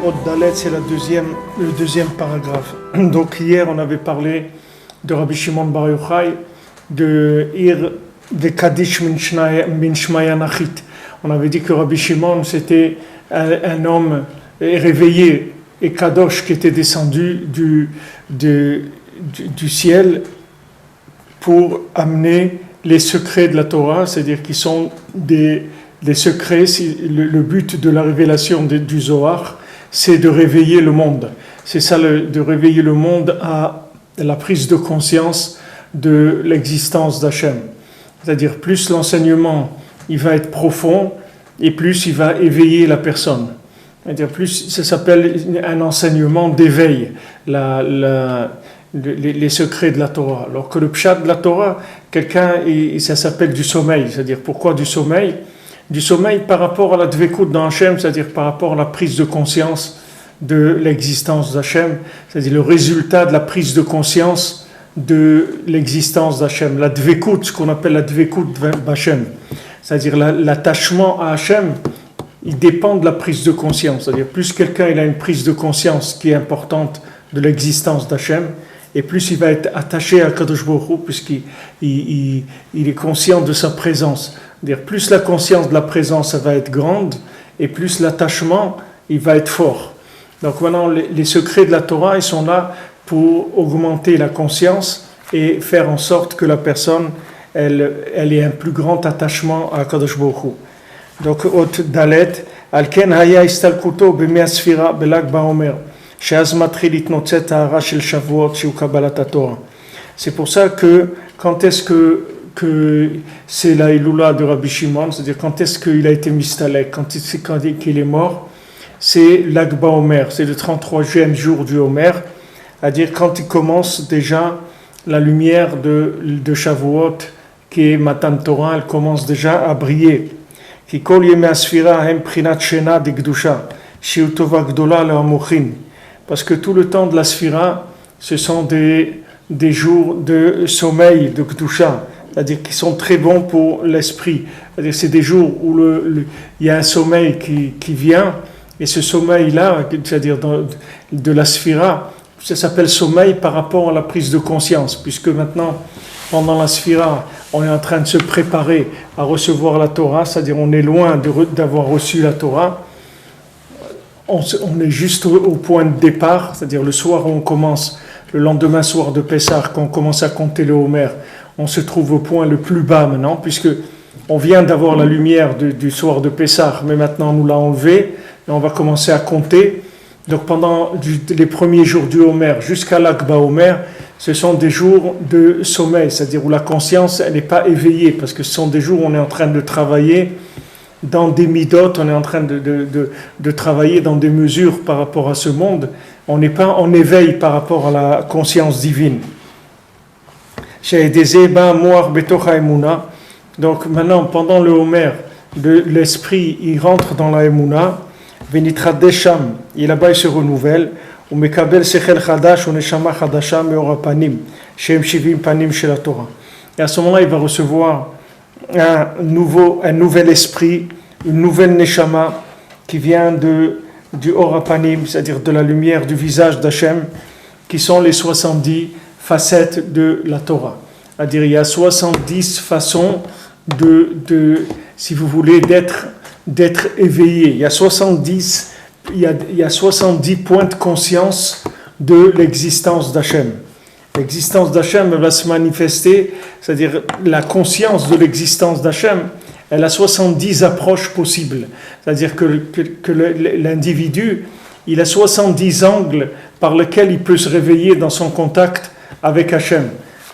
Od Dalet, c'est le deuxième paragraphe. Donc hier, on avait parlé de Rabbi Shimon Bar Yochai, de Ir Vekadish min Shmaya Nachit. On avait dit que Rabbi Shimon, c'était un homme réveillé et Kadosh qui était descendu du ciel pour amener les secrets de la Torah, c'est-à-dire qui sont des secrets. Le but de la révélation du Zohar, c'est de réveiller le monde. C'est ça, de réveiller le monde à la prise de conscience de l'existence d'Hachem. C'est-à-dire, plus l'enseignement il va être profond, et plus il va éveiller la personne. C'est-à-dire, plus ça s'appelle un enseignement d'éveil, les secrets de la Torah. Alors que le pshat de la Torah, ça s'appelle du sommeil. C'est-à-dire, pourquoi du sommeil? Du sommeil par rapport à la dvekout dans Hachem, c'est-à-dire par rapport à la prise de conscience de l'existence d'Hachem, c'est-à-dire le résultat de la prise de conscience de l'existence d'Hachem. La dvekout, ce qu'on appelle la dvekout d'Hachem, c'est-à-dire l'attachement à Hachem, il dépend de la prise de conscience. C'est-à-dire plus quelqu'un il a une prise de conscience qui est importante de l'existence d'Hachem, et plus il va être attaché à Kadosh Baruch Hu, puisqu'il est conscient de sa présence. C'est-à-dire plus la conscience de la présence va être grande, et plus l'attachement il va être fort. Donc maintenant, les secrets de la Torah, ils sont là pour augmenter la conscience et faire en sorte que la personne, elle ait un plus grand attachement à Kadosh Baruch Hu. Donc, Ot Dalet, Alken Haya Istalkuto B'mei Asfira Belag Baomer, Sheaz Matril Itnotzet Ha'ara Shel Shavuot Shiu Kabbalat HaTorah. C'est pour ça que, quand est-ce que c'est la Iloula de Rabbi Shimon, c'est-à-dire quand est-ce qu'il a été mistalek, quand il est mort, c'est l'Ag Baomer, c'est le 33e jour du Homer, c'est-à-dire quand il commence déjà la lumière de Shavuot, qui est Matan Torah, elle commence déjà à briller. Ki kol yemei asfira hem prinat shena de Gdusha, shiu tova gdola le'amochin. Parce que tout le temps de la Sphira, ce sont des jours de sommeil, de Gdusha, c'est-à-dire qui sont très bons pour l'esprit. C'est-à-dire c'est des jours où il y a un sommeil qui vient, et ce sommeil-là, c'est-à-dire de la Sphira, ça s'appelle sommeil par rapport à la prise de conscience, puisque maintenant, pendant la Sphira, on est en train de se préparer à recevoir la Torah, c'est-à-dire on est loin d'avoir reçu la Torah. On est juste au point de départ, c'est-à-dire le soir où on commence, le lendemain soir de Pessah, quand on commence à compter le Homer, on se trouve au point le plus bas maintenant, puisque on vient d'avoir la lumière du soir de Pessah, mais maintenant on nous l'a enlevé, et on va commencer à compter. Donc pendant les premiers jours du Homer jusqu'à l'Akba Homer, ce sont des jours de sommeil, c'est-à-dire où la conscience elle n'est pas éveillée, parce que ce sont des jours où on est en train de travailler dans des midot, on est en train de travailler dans des mesures par rapport à ce monde, on n'est pas en éveil par rapport à la conscience divine. Donc maintenant, pendant le Homer, l'esprit il rentre dans la Emouna, Venitra Desham, et là-bas il se renouvelle, ou Mekabel Sechel Chadash, ou Neshama Chadasha, Meora Panim, Shem Shivim Panim Shel Torah. Et à ce moment-là, il va recevoir un nouvel esprit, une nouvelle Neshama qui vient du Ora Panim, c'est-à-dire de la lumière du visage d'Hachem, qui sont les 70 facettes de la Torah. C'est-à-dire il y a 70 façons si vous voulez, d'être éveillé. Il y a 70 points de conscience de l'existence d'Hachem. L'existence d'Hachem va se manifester, c'est-à-dire la conscience de l'existence d'Hachem, elle a 70 approches possibles. C'est-à-dire que l'individu, il a 70 angles par lesquels il peut se réveiller dans son contact avec Hachem.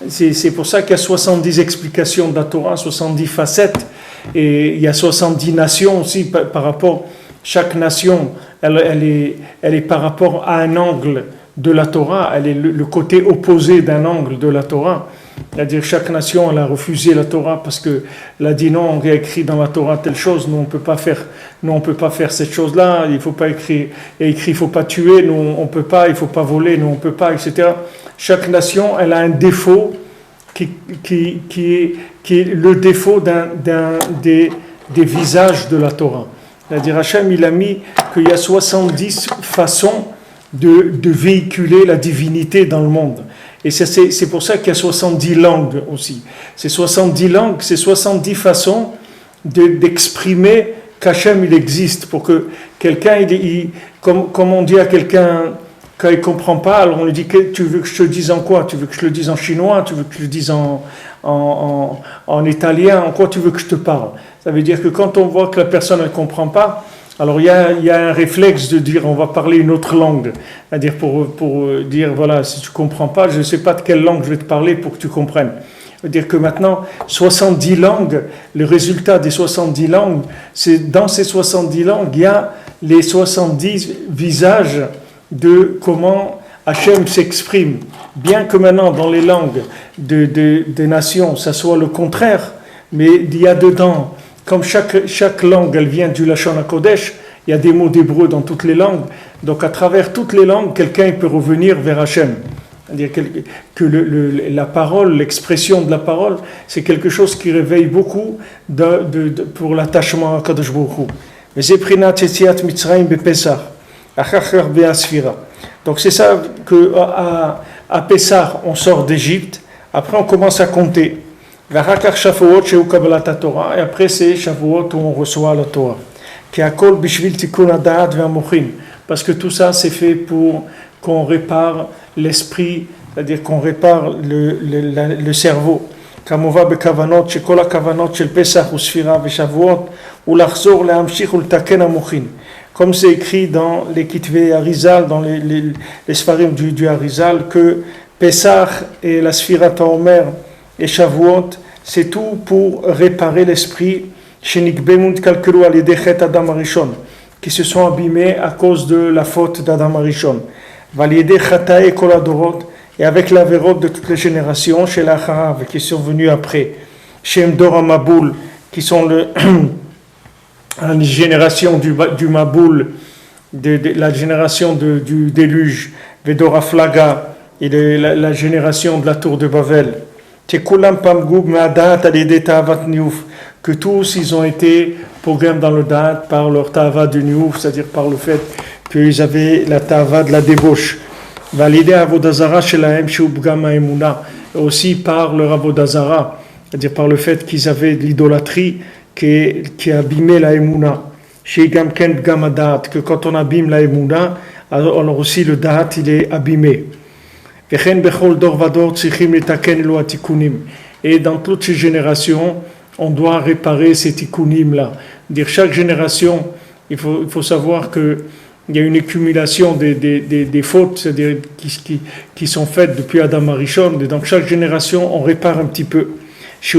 C'est pour ça qu'il y a 70 explications de la Torah, 70 facettes, et il y a 70 nations aussi par rapport. Chaque nation, elle est par rapport à un angle de la Torah, elle est le côté opposé d'un angle de la Torah. C'est-à-dire chaque nation, elle a refusé la Torah parce qu'elle a dit non, on a écrit dans la Torah telle chose, nous on peut pas faire cette chose-là, il faut pas écrire, et écrit il faut pas tuer, nous on peut pas, il faut pas voler, nous on peut pas, etc. Chaque nation, elle a un défaut qui est le défaut des visages de la Torah. C'est-à-dire Hachem, il a mis qu'il y a 70 façons de véhiculer la divinité dans le monde. Et c'est pour ça qu'il y a 70 langues aussi. Ces 70 langues, c'est 70 façons d'exprimer qu'Hachem il existe. Pour que quelqu'un, comme on dit à quelqu'un quand il ne comprend pas, alors on lui dit tu veux que je te dise en quoi? Tu veux que je le dise en chinois? Tu veux que je le dise en italien? En quoi tu veux que je te parle? Ça veut dire que quand on voit que la personne ne comprend pas, alors il y a un réflexe de dire on va parler une autre langue. C'est-à-dire pour dire voilà, si tu ne comprends pas, je ne sais pas de quelle langue je vais te parler pour que tu comprennes. C'est-à-dire que maintenant, 70 langues, le résultat des 70 langues, c'est dans ces 70 langues, il y a les 70 visages de comment Hachem s'exprime. Bien que maintenant, dans les langues des nations, ça soit le contraire, mais il y a dedans, comme chaque langue, elle vient du Lashon HaKodesh, il y a des mots d'hébreu dans toutes les langues, donc à travers toutes les langues, quelqu'un peut revenir vers Hachem. C'est-à-dire que la parole, l'expression de la parole, c'est quelque chose qui réveille beaucoup pour l'attachement à Kadosh Baruch Hu. Mais c'est prinat Yetziat Mitzrayim bePesach, achachar be'asfira. Donc c'est ça qu'à Pessah, on sort d'Égypte, après on commence à compter. Et après c'est Shavuot où on reçoit la Torah. Parce que tout ça c'est fait pour qu'on répare l'esprit, c'est-à-dire qu'on répare le cerveau. כמובן בכוונות שכל הכוונות של פסח וספירה ושבועות ולחזור להמשיך ולתקן המוחין. Comme c'est écrit dans les Kitvei Arizal, dans les Sfarim du Arizal, que Pesach et la Sfirat HaOmer et Shavuot, c'est tout pour réparer l'esprit qui se sont abîmés à cause de la faute d'Adam Arishon. Et avec la vérote de toutes les générations, chez l'Acharav, qui sont venus après, chez Mdor Maboul, qui sont la génération du Maboul, la génération du déluge, Vedora Flaga, et la génération de la tour de Babel. Que tous ils ont été programmés dans le Da'at par leur Ta'ava de Niouf, c'est-à-dire par le fait qu'ils avaient la Ta'ava de la débauche. Validé Avodazara chez la Mshubgama Emuna, aussi par leur Avodazara, c'est-à-dire par le fait qu'ils avaient de l'idolâtrie qui abîmait la Emuna. Chez Gamken Gamadat, que quand on abîme la Emuna, alors aussi le Da'at il est abîmé. Et dans toutes ces générations, on doit réparer ces tikkunim-là. Dire chaque génération, il faut savoir qu'il y a une accumulation des fautes, c'est-à-dire qui sont faites depuis Adam Arishon. Et dans chaque génération, on répare un petit peu. Qui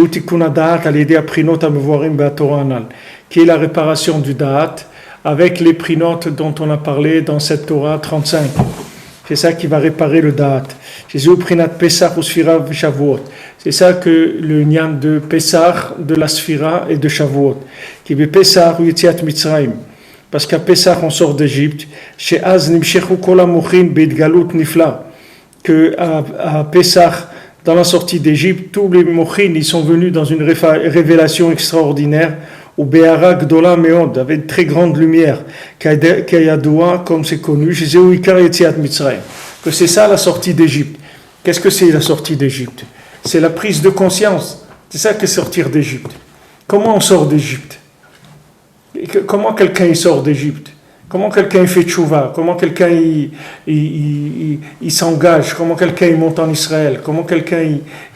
est la réparation du Da'at, avec les prinotes dont on a parlé dans cette Torah 35. C'est ça qui va réparer le Da'at. C'est ça que le Nyan de Pessah, de la Sphira et de Shavuot. Qui veut Pessah ou Yetziat Mitzrayim. Parce qu'à Pessah, on sort d'Égypte. Chez Az Nimshechu Kol HaMochin Beidgalut Nifla. Que à Pessah, dans la sortie d'Égypte, tous les Mochin, ils sont venus dans une révélation extraordinaire. Ou Be'ara Gdola Meod, avec une très grande lumière. Kayadoua, comme c'est connu. Chez Zéou Ikar Yetziat Mitzrayim. Que c'est ça la sortie d'Égypte. Qu'est-ce que c'est la sortie d'Égypte? C'est la prise de conscience. C'est ça que sortir d'Égypte. Comment on sort d'Égypte? Comment quelqu'un sort d'Égypte? Comment quelqu'un fait tchouva? Comment quelqu'un il s'engage? Comment quelqu'un monte en Israël? Comment quelqu'un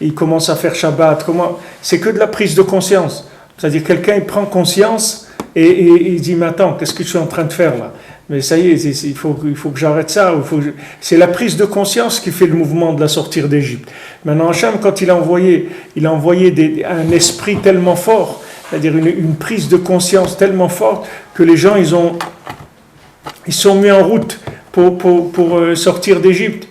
il commence à faire Shabbat? C'est que de la prise de conscience. C'est-à-dire quelqu'un il prend conscience et il dit mais attends, qu'est-ce que je suis en train de faire là? Mais ça y est, il faut que j'arrête ça. C'est la prise de conscience qui fait le mouvement de la sortie d'Égypte. Maintenant, Hachem, quand il a envoyé un esprit tellement fort, c'est-à-dire une prise de conscience tellement forte que les gens ils sont mis en route pour sortir d'Égypte.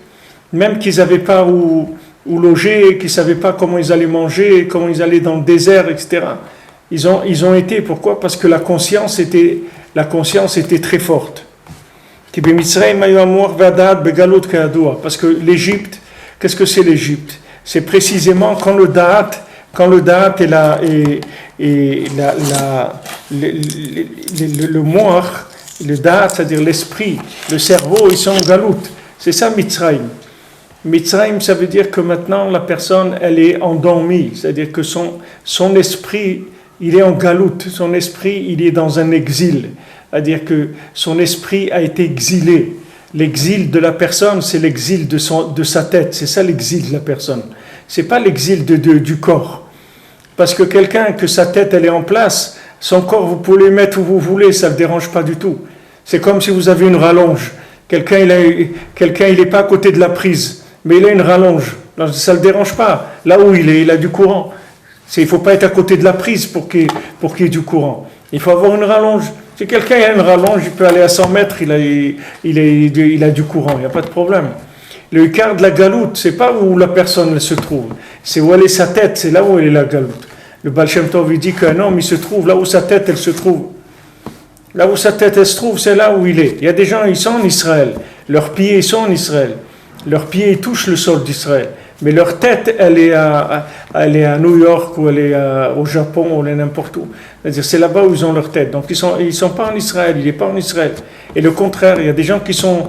Même qu'ils n'avaient pas où loger, qu'ils ne savaient pas comment ils allaient manger, comment ils allaient dans le désert, etc. Ils ont été, pourquoi? Parce que la conscience était très forte. Parce que l'Égypte, qu'est-ce que c'est l'Égypte? C'est précisément quand le Da'at est le moach, le da'at, c'est-à-dire l'esprit, le cerveau, ils sont en galout. C'est ça Mitzrayim. Mitzrayim, ça veut dire que maintenant la personne, elle est endormie, c'est-à-dire que son esprit, il est en galoute, son esprit, il est dans un exil, c'est-à-dire que son esprit a été exilé. L'exil de la personne, c'est l'exil de sa tête, c'est ça l'exil de la personne. C'est pas l'exil du corps. Parce que quelqu'un, que sa tête, elle est en place, son corps, vous pouvez le mettre où vous voulez, ça ne le dérange pas du tout. C'est comme si vous avez une rallonge. Quelqu'un, il n'est pas à côté de la prise, mais il a une rallonge. Ça ne le dérange pas. Là où il est, il a du courant. Il ne faut pas être à côté de la prise pour qu'il y ait du courant. Il faut avoir une rallonge. Si quelqu'un a une rallonge, il peut aller à 100 mètres, il a du courant, il n'y a pas de problème. Le quart de la galoute, c'est pas où la personne se trouve, c'est où elle est sa tête, c'est là où elle est la galoute. Le Baal Shem Tov dit qu'un homme, il se trouve là où sa tête, elle se trouve. Là où sa tête, elle se trouve, c'est là où il est. Il y a des gens, ils sont en Israël, leurs pieds, ils sont en Israël. Leurs pieds, ils touchent le sol d'Israël. Mais leur tête, elle est à New York, ou elle est au Japon, ou elle est n'importe où. C'est-à-dire, c'est là-bas où ils ont leur tête. Donc, ils sont pas en Israël, il n'est pas en Israël. Et le contraire, il y a des gens qui sont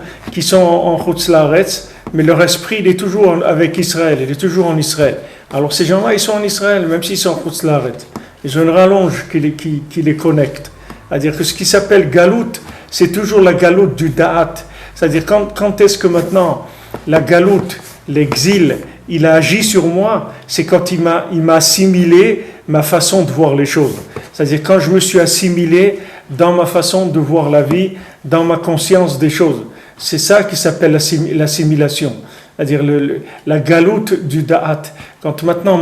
en Chutz La'aretz, mais leur esprit, il est toujours avec Israël, il est toujours en Israël. Alors, ces gens-là, ils sont en Israël, même s'ils sont en Chutz La'aretz. Ils ont une rallonge qui les connecte. C'est-à-dire que ce qui s'appelle galout, c'est toujours la galoute du da'at. C'est-à-dire, quand est-ce que maintenant, la galoute, l'exil, il a agi sur moi, c'est quand il m'a assimilé ma façon de voir les choses. C'est-à-dire quand je me suis assimilé dans ma façon de voir la vie, dans ma conscience des choses. C'est ça qui s'appelle l'assimilation. C'est-à-dire la galoute du da'at. Quand maintenant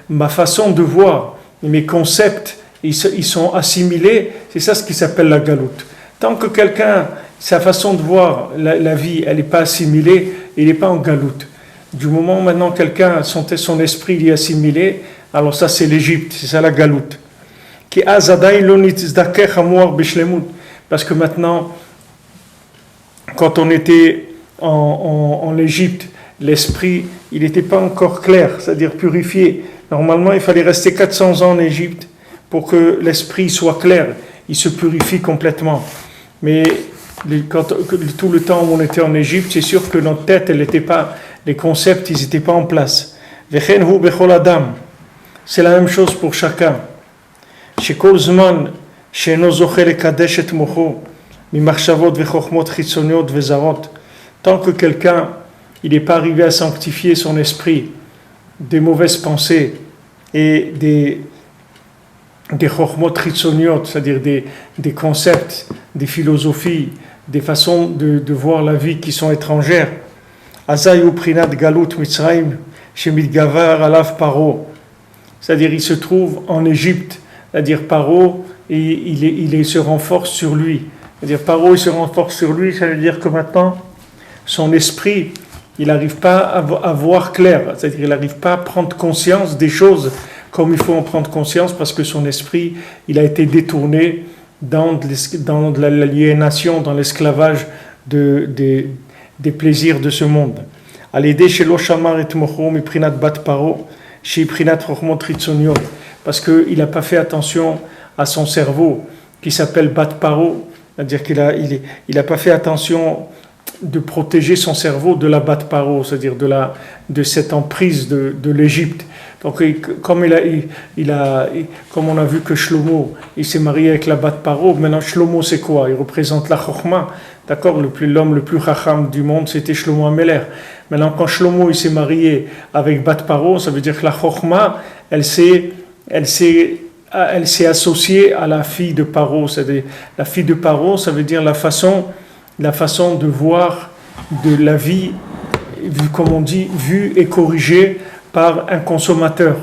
ma façon de voir, mes concepts, ils sont assimilés, c'est ça ce qui s'appelle la galoute. Tant que quelqu'un, sa façon de voir la vie, elle n'est pas assimilée, il n'est pas en galoute. Du moment où maintenant quelqu'un, son esprit il est assimilé, alors ça c'est l'Égypte, c'est ça la galoute. Parce que maintenant, quand on était en Égypte, l'esprit, il n'était pas encore clair, c'est-à-dire purifié. Normalement, il fallait rester 400 ans en Égypte pour que l'esprit soit clair, il se purifie complètement. Mais tout le temps où on était en Égypte, c'est sûr que notre tête, elle n'était pas, les concepts, ils n'étaient pas en place. C'est la même chose pour chacun. Tant que quelqu'un, il n'est pas arrivé à sanctifier son esprit des mauvaises pensées et des chokhmot chitzoniot, c'est-à-dire des concepts, des philosophies, des façons de voir la vie qui sont étrangères. Azayu prinat galut Mitzrayim shemidgavar alav paro. C'est-à-dire il se trouve en Égypte, c'est-à-dire Paro, et il se renforce sur lui. C'est-à-dire Paro, il se renforce sur lui, ça veut dire que maintenant, son esprit, il n'arrive pas à voir clair, c'est-à-dire il n'arrive pas à prendre conscience des choses comme il faut en prendre conscience parce que son esprit, il a été détourné dans l'aliénation, dans l'esclavage des plaisirs de ce monde. Parce qu'il n'a pas fait attention à son cerveau qui s'appelle Bat Paro, c'est-à-dire qu'il n'a pas fait attention de protéger son cerveau de la Bat Paro, c'est-à-dire de cette emprise de l'Égypte. Donc, comme on a vu que Shlomo, il s'est marié avec la Bat Paro, maintenant Shlomo c'est quoi? Il représente la Chokhma, d'accord? L'homme le plus chacham du monde, c'était Shlomo Ameler. Maintenant, quand Shlomo il s'est marié avec Bat Paro, ça veut dire que la Chokhma, elle s'est associée à la fille de Paro. C'est-à-dire, la fille de Paro, ça veut dire la façon de voir de la vie, comme on dit, vue et corrigée par un consommateur.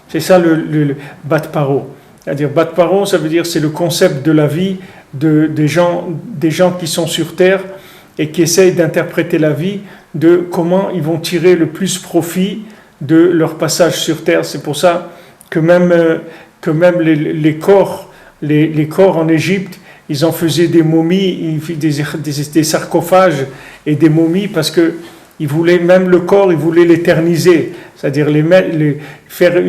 C'est ça le Bat Paro. C'est-à-dire, Bat Paro, ça veut dire c'est le concept de la vie des gens qui sont sur terre et qui essayent d'interpréter la vie, de comment ils vont tirer le plus profit de leur passage sur terre. C'est pour ça que même les corps en Égypte, ils en faisaient des momies, des sarcophages et des momies parce que Il voulait même le corps, il voulait l'éterniser, c'est-à-dire faire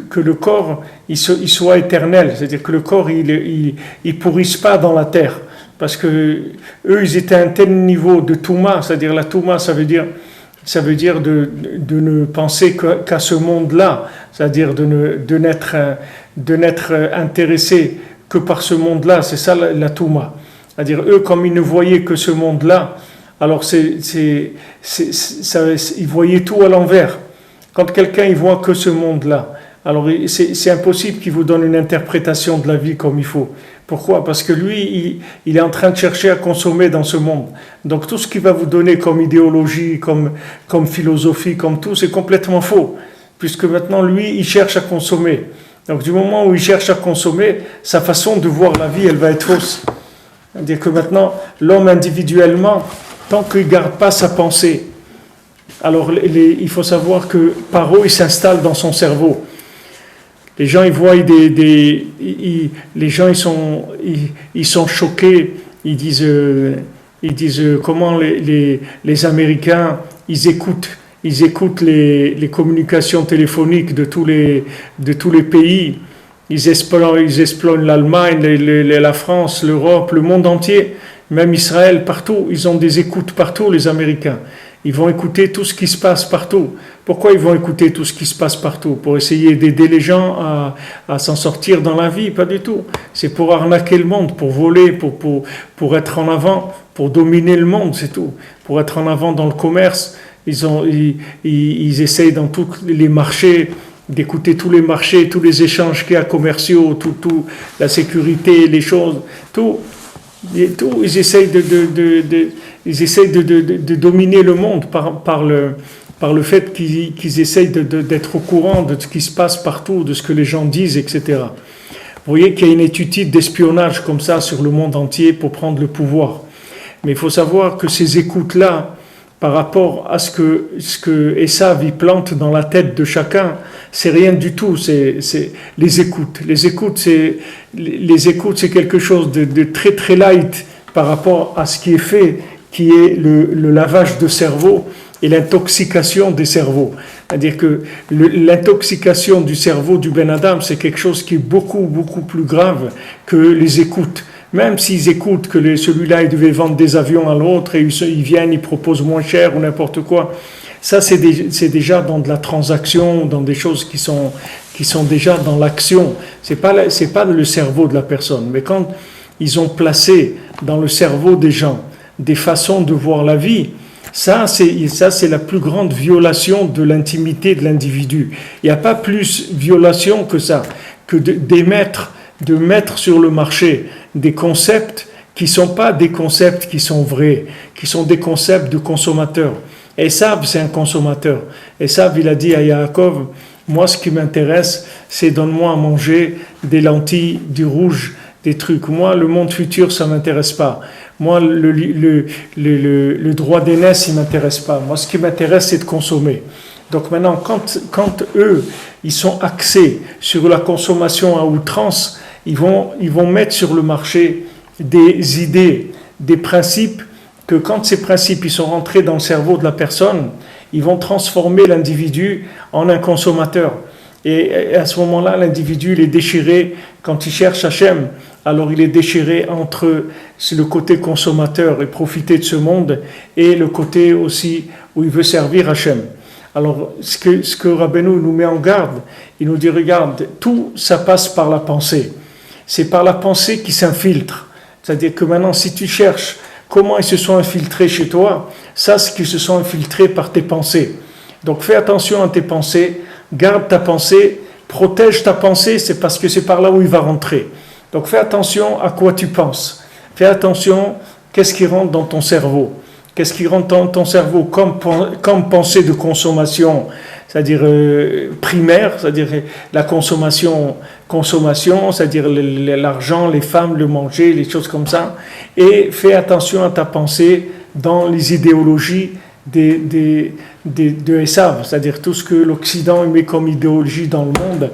que le corps il soit éternel, c'est-à-dire que le corps il pourrisse pas dans la terre, parce que eux ils étaient à un tel niveau de Touma, c'est-à-dire la Touma ça veut dire de ne penser qu'à ce monde-là, c'est-à-dire de n'être intéressé que par ce monde-là, c'est ça la Touma. C'est-à-dire eux comme ils ne voyaient que ce monde-là, alors ils voyaient tout à l'envers. Quand quelqu'un il voit que ce monde-là, alors c'est impossible qu'il vous donne une interprétation de la vie comme il faut. Pourquoi? Parce que lui, il est en train de chercher à consommer dans ce monde. Donc tout ce qu'il va vous donner comme idéologie, comme philosophie, comme tout, c'est complètement faux. Puisque maintenant, lui, il cherche à consommer. Donc du moment où il cherche à consommer, sa façon de voir la vie, elle va être fausse. C'est-à-dire que maintenant, l'homme individuellement, tant qu'il ne garde pas sa pensée, alors il faut savoir que par où il s'installe dans son cerveau. Les gens ils voient les gens ils sont choqués, ils disent comment les Américains ils écoutent les communications téléphoniques de tous les pays. Ils explorent l'Allemagne, la France, l'Europe, le monde entier, même Israël, partout. Ils ont des écoutes partout, les Américains. Ils vont écouter tout ce qui se passe partout. Pourquoi ils vont écouter tout ce qui se passe partout? Pour essayer d'aider les gens à s'en sortir dans la vie? Pas du tout. C'est pour arnaquer le monde, pour voler, pour être en avant, pour dominer le monde, c'est tout. Pour être en avant dans le commerce. Ils essayent dans tous les marchés d'écouter tous les marchés, tous les échanges qu'il y a commerciaux, tout, la sécurité, les choses, tout, ils essayent de dominer le monde par le fait qu'ils essayent d'être au courant de ce qui se passe partout, de ce que les gens disent, etc. Vous voyez qu'il y a une étude d'espionnage comme ça sur le monde entier pour prendre le pouvoir. Mais il faut savoir que ces écoutes-là, par rapport à ce que Esav y plante dans la tête de chacun, c'est rien du tout. C'est les écoutes. Les écoutes, c'est quelque chose de très très light par rapport à ce qui est fait, qui est le lavage de cerveau et l'intoxication des cerveaux. C'est-à-dire que l'intoxication du cerveau du Ben Adam, c'est quelque chose qui est beaucoup beaucoup plus grave que les écoutes. Même s'ils écoutent que celui-là, il devait vendre des avions à l'autre et ils viennent, ils proposent moins cher ou n'importe quoi. Ça, c'est déjà dans de la transaction, dans des choses qui sont déjà dans l'action. C'est pas le cerveau de la personne. Mais quand ils ont placé dans le cerveau des gens des façons de voir la vie, ça c'est la plus grande violation de l'intimité de l'individu. Il n'y a pas plus violation que ça, que de mettre sur le marché des concepts qui ne sont pas des concepts qui sont vrais, qui sont des concepts de consommateurs. Esav, c'est un consommateur. Esav, il a dit à Yaakov, moi ce qui m'intéresse, c'est donne-moi à manger des lentilles, du rouge, des trucs. Moi, le monde futur, ça ne m'intéresse pas. Moi, le droit d'aînesse, il ne m'intéresse pas. Moi, ce qui m'intéresse, c'est de consommer. Donc maintenant, quand eux, ils sont axés sur la consommation à outrance, ils vont mettre sur le marché des idées, des principes, que quand ces principes ils sont rentrés dans le cerveau de la personne, ils vont transformer l'individu en un consommateur. Et à ce moment-là, l'individu, il est déchiré quand il cherche Hachem. Alors il est déchiré entre le côté consommateur et profiter de ce monde et le côté aussi où il veut servir Hachem. Alors ce que Rabbeinu nous met en garde, il nous dit, regarde, tout ça passe par la pensée. C'est par la pensée qui s'infiltre. C'est-à-dire que maintenant, si tu cherches comment ils se sont infiltrés chez toi, sache qu'ils se sont infiltrés par tes pensées. Donc fais attention à tes pensées, garde ta pensée, protège ta pensée, c'est parce que c'est par là où il va rentrer. Donc fais attention à quoi tu penses. Fais attention, qu'est-ce qui rentre dans ton cerveau. Qu'est-ce qui rentre dans ton cerveau comme pensée de consommation, c'est-à-dire primaire, c'est-à-dire la consommation, c'est-à-dire l'argent, les femmes, le manger, les choses comme ça. Et fais attention à ta pensée dans les idéologies de Esav, c'est-à-dire tout ce que l'Occident met comme idéologie dans le monde.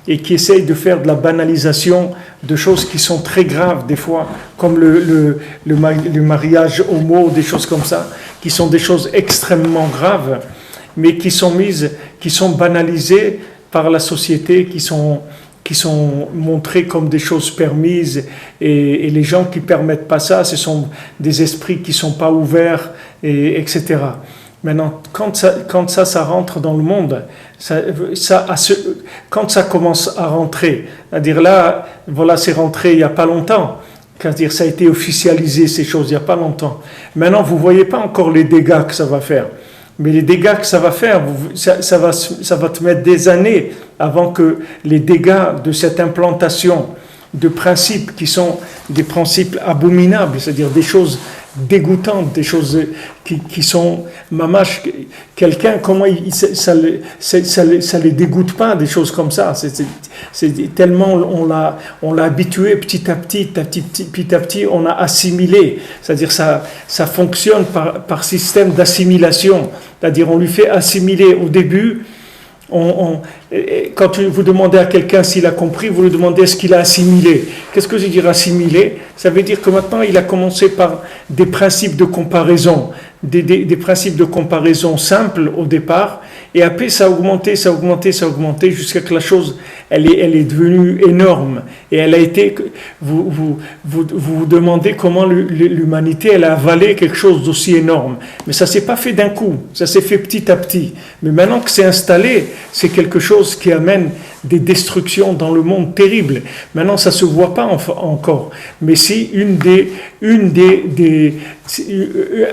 et qui essayent de faire de la banalisation de choses qui sont très graves des fois, comme le mariage homo, des choses comme ça, qui sont des choses extrêmement graves, mais qui sont banalisées par la société, qui sont montrées comme des choses permises, et les gens qui ne permettent pas ça, ce sont des esprits qui ne sont pas ouverts, etc. Maintenant, quand ça rentre dans le monde, quand ça commence à rentrer, c'est-à-dire là, voilà, c'est rentré il n'y a pas longtemps, c'est-à-dire ça a été officialisé, ces choses, il n'y a pas longtemps. Maintenant, vous ne voyez pas encore les dégâts que ça va faire. Mais les dégâts que ça va faire, ça va te mettre des années avant que les dégâts de cette implantation de principes qui sont des principes abominables, c'est-à-dire des choses dégoûtantes, des choses qui sont mamache, quelqu'un, comment ça les dégoûte pas, des choses comme ça. C'est tellement on l'a habitué petit à petit, on a assimilé. C'est-à-dire ça fonctionne par système d'assimilation. C'est-à-dire on lui fait assimiler au début. Quand vous demandez à quelqu'un s'il a compris, vous lui demandez est-ce qu'il a assimilé. Qu'est-ce que je veux dire assimiler? Ça veut dire que maintenant il a commencé par des principes de comparaison, des principes de comparaison simples au départ, et après ça a augmenté jusqu'à que la chose elle est devenue énorme, et elle a été, vous demandez comment l'humanité elle a avalé quelque chose d'aussi énorme, mais ça s'est pas fait d'un coup, ça s'est fait petit à petit, mais maintenant que c'est installé, c'est quelque chose qui amène des destructions dans le monde terribles. Maintenant ça se voit pas encore, mais si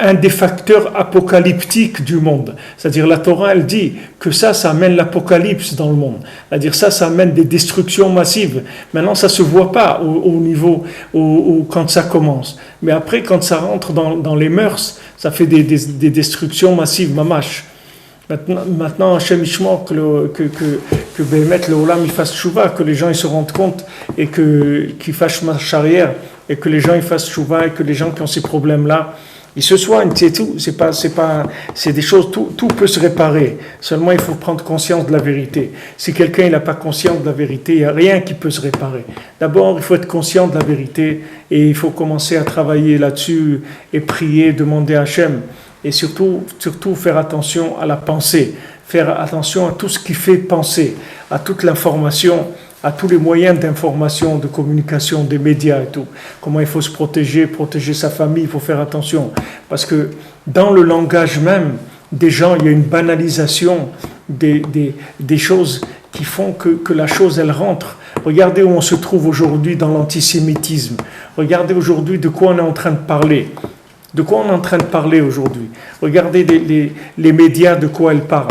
un des facteurs apocalyptiques du monde. C'est-à-dire la Torah, elle dit que ça amène l'apocalypse dans le monde. C'est-à-dire ça amène des destructions massives. Maintenant, ça ne se voit pas au niveau quand ça commence. Mais après, quand ça rentre dans les mœurs, ça fait des destructions massives, mamash. Maintenant, Hachem Ishmor, que Béhémet, le Olam, il fasse chouva, que les gens ils se rendent compte et qu'ils fassent marche arrière, et que les gens ils fassent chouva, et que les gens qui ont ces problèmes-là, ils se soignent, c'est tout. C'est des choses, tout peut se réparer. Seulement, il faut prendre conscience de la vérité. Si quelqu'un n'a pas conscience de la vérité, il n'y a rien qui peut se réparer. D'abord, il faut être conscient de la vérité, et il faut commencer à travailler là-dessus, et prier, demander à Hachem. Et surtout faire attention à la pensée, faire attention à tout ce qui fait penser, à toute l'information, à tous les moyens d'information, de communication, des médias et tout. Comment il faut se protéger sa famille, il faut faire attention. Parce que dans le langage même des gens, il y a une banalisation des choses qui font que la chose, elle rentre. Regardez où on se trouve aujourd'hui dans l'antisémitisme. Regardez aujourd'hui de quoi on est en train de parler. De quoi on est en train de parler aujourd'hui? Regardez les médias, de quoi ils parlent.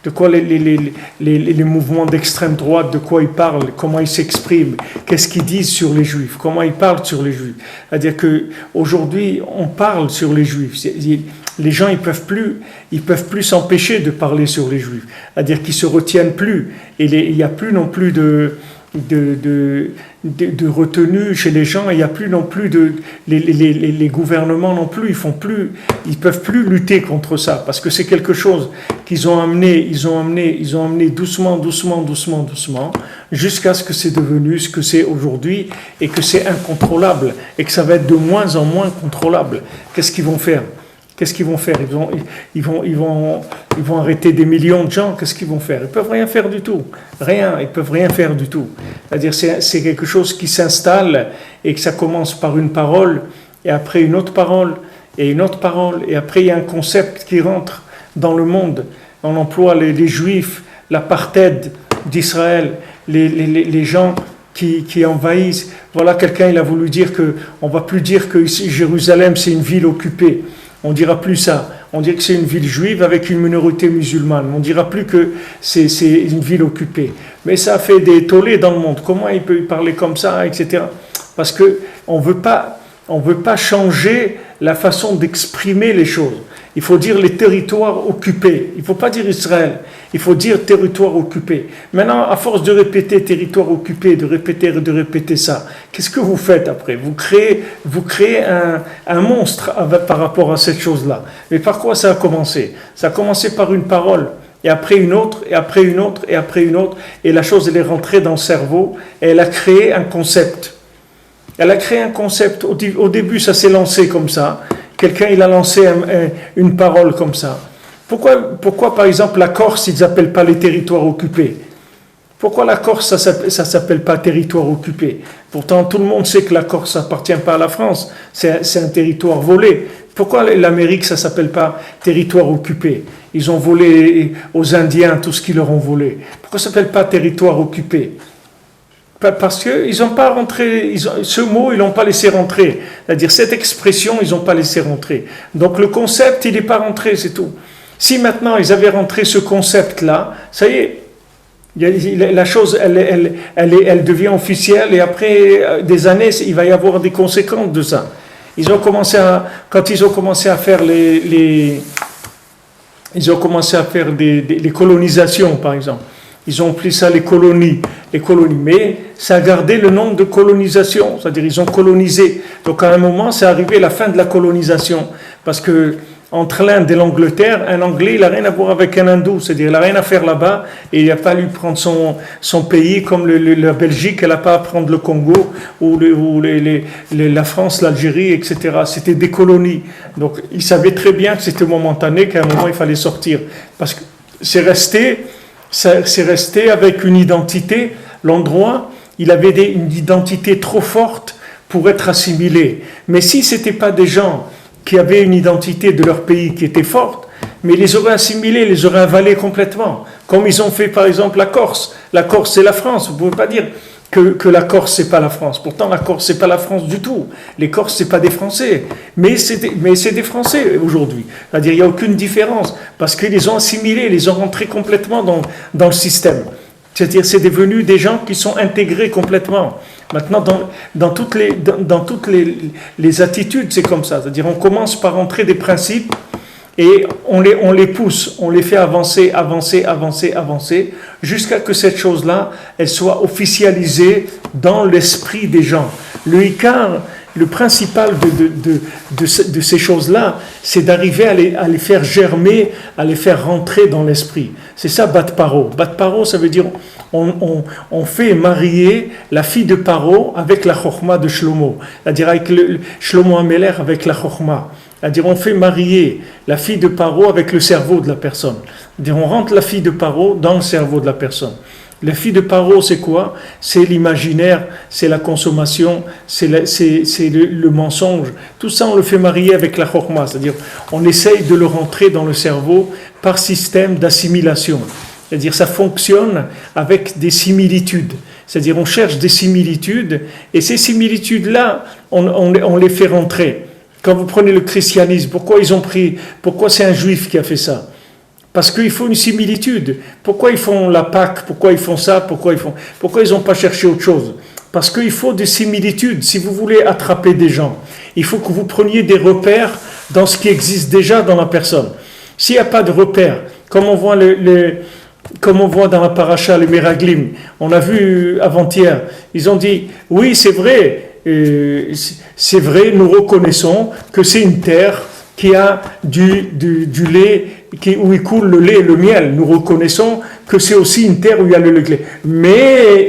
De quoi les mouvements d'extrême droite, de quoi ils parlent, comment ils s'expriment, qu'est-ce qu'ils disent sur les Juifs, comment ils parlent sur les Juifs. C'est-à-dire qu'aujourd'hui, on parle sur les Juifs. Les gens, ils peuvent plus s'empêcher de parler sur les Juifs. C'est-à-dire qu'ils se retiennent plus. Et il n'y a plus non plus de retenue chez les gens, il n'y a plus non plus les gouvernements non plus, ils peuvent plus lutter contre ça, parce que c'est quelque chose qu'ils ont amené, ils ont amené doucement, jusqu'à ce que c'est devenu ce que c'est aujourd'hui, et que c'est incontrôlable, et que ça va être de moins en moins contrôlable. Qu'est-ce qu'ils vont faire? Ils vont arrêter des millions de gens. Qu'est-ce qu'ils vont faire? Ils peuvent rien faire du tout. Ils peuvent rien faire du tout. C'est-à-dire c'est quelque chose qui s'installe, et que ça commence par une parole, et après une autre parole, et une autre parole, et après il y a un concept qui rentre dans le monde. On emploie les Juifs, l'apartheid d'Israël, les gens qui envahissent. Voilà, quelqu'un il a voulu dire qu'on ne va plus dire que ici, Jérusalem c'est une ville occupée. On ne dira plus ça. On dirait que c'est une ville juive avec une minorité musulmane. On ne dira plus que c'est une ville occupée. Mais ça a fait des tollés dans le monde. Comment il peut y parler comme ça, etc. Parce qu'on ne veut pas changer la façon d'exprimer les choses. Il faut dire les territoires occupés. Il ne faut pas dire Israël. Il faut dire territoire occupé. Maintenant, à force de répéter territoire occupé, de répéter ça, qu'est-ce que vous faites après? Vous créez un monstre par rapport à cette chose-là. Mais par quoi ça a commencé? Ça a commencé par une parole. et après une autre, et après une autre, et après une autre, et la chose elle est rentrée dans le cerveau, et elle a créé un concept. Elle a créé un concept, au début ça s'est lancé comme ça, quelqu'un il a lancé une parole comme ça. Pourquoi par exemple la Corse ils n'appellent pas les territoires occupés? Pourquoi la Corse ça s'appelle pas territoire occupé? Pourtant tout le monde sait que la Corse n'appartient pas à la France, c'est un territoire volé. Pourquoi l'Amérique ça s'appelle pas territoire occupé? Ils ont volé aux Indiens tout ce qu'ils leur ont volé. Pourquoi ça s'appelle pas territoire occupé? Parce qu'ils n'ont pas rentré, ce mot, ils l'ont pas laissé rentrer. C'est-à-dire, cette expression, ils n'ont pas laissé rentrer. Donc, le concept, il n'est pas rentré, c'est tout. Si maintenant, ils avaient rentré ce concept-là, ça y est, la chose, elle devient officielle et après des années, il va y avoir des conséquences de ça. Quand ils ont commencé à faire les colonisations, par exemple. Ils ont appelé ça les colonies, mais ça a gardé le nom de colonisation, c'est-à-dire ils ont colonisé. Donc à un moment, c'est arrivé la fin de la colonisation, parce que entre l'Inde et l'Angleterre, un Anglais, il n'a rien à voir avec un Hindou, c'est-à-dire il n'a rien à faire là-bas, et il a fallu prendre son pays, comme la Belgique, elle n'a pas à prendre le Congo, ou la France, l'Algérie, etc. C'était des colonies. Donc ils savaient très bien que c'était momentané, qu'à un moment il fallait sortir, parce que c'est resté avec une identité, l'endroit, il avait une identité trop forte pour être assimilé. Mais si ce n'étaient pas des gens qui avaient une identité de leur pays qui était forte, mais ils les auraient assimilés, les auraient avalés complètement. Comme ils ont fait par exemple la Corse. La Corse c'est la France, vous ne pouvez pas dire que la Corse c'est pas la France. Pourtant la Corse c'est pas la France du tout. Les Corses c'est pas des Français, mais c'est des Français aujourd'hui. C'est-à-dire il n'y a aucune différence parce qu'ils les ont assimilés, ils les ont rentrés complètement dans le système. C'est-à-dire c'est devenu des gens qui sont intégrés complètement. Maintenant dans toutes les attitudes c'est comme ça. C'est-à-dire on commence par rentrer des principes et on les pousse, on les fait avancer, jusqu'à que cette chose-là, elle soit officialisée dans l'esprit des gens. Le Icar, le principal de ces choses-là, c'est d'arriver à les faire germer, à les faire rentrer dans l'esprit. C'est ça, Bat Paro. Bat Paro, ça veut dire, on fait marier la fille de Paro avec la Chokhma de Shlomo. C'est-à-dire avec Shlomo Améler avec la Chokhma. C'est-à-dire on fait marier la fille de Paro avec le cerveau de la personne. C'est-à-dire on rentre la fille de Paro dans le cerveau de la personne. La fille de Paro, c'est quoi? C'est l'imaginaire, c'est la consommation, c'est le mensonge. Tout ça, on le fait marier avec la Chokhma. C'est-à-dire on essaye de le rentrer dans le cerveau par système d'assimilation. C'est-à-dire ça fonctionne avec des similitudes. C'est-à-dire on cherche des similitudes et ces similitudes-là, on les fait rentrer. Quand vous prenez le christianisme, pourquoi c'est un juif qui a fait ça? Parce qu'il faut une similitude. Pourquoi ils font la Pâque? Pourquoi ils font ça? Pourquoi ils n'ont pas cherché autre chose? Parce qu'il faut des similitudes. Si vous voulez attraper des gens, il faut que vous preniez des repères dans ce qui existe déjà dans la personne. S'il n'y a pas de repères, comme on voit dans la paracha, les Meraglim, on a vu avant-hier, ils ont dit, oui c'est vrai, nous reconnaissons que c'est une terre qui a du lait, où il coule le lait et le miel. Nous reconnaissons que c'est aussi une terre où il y a le lait.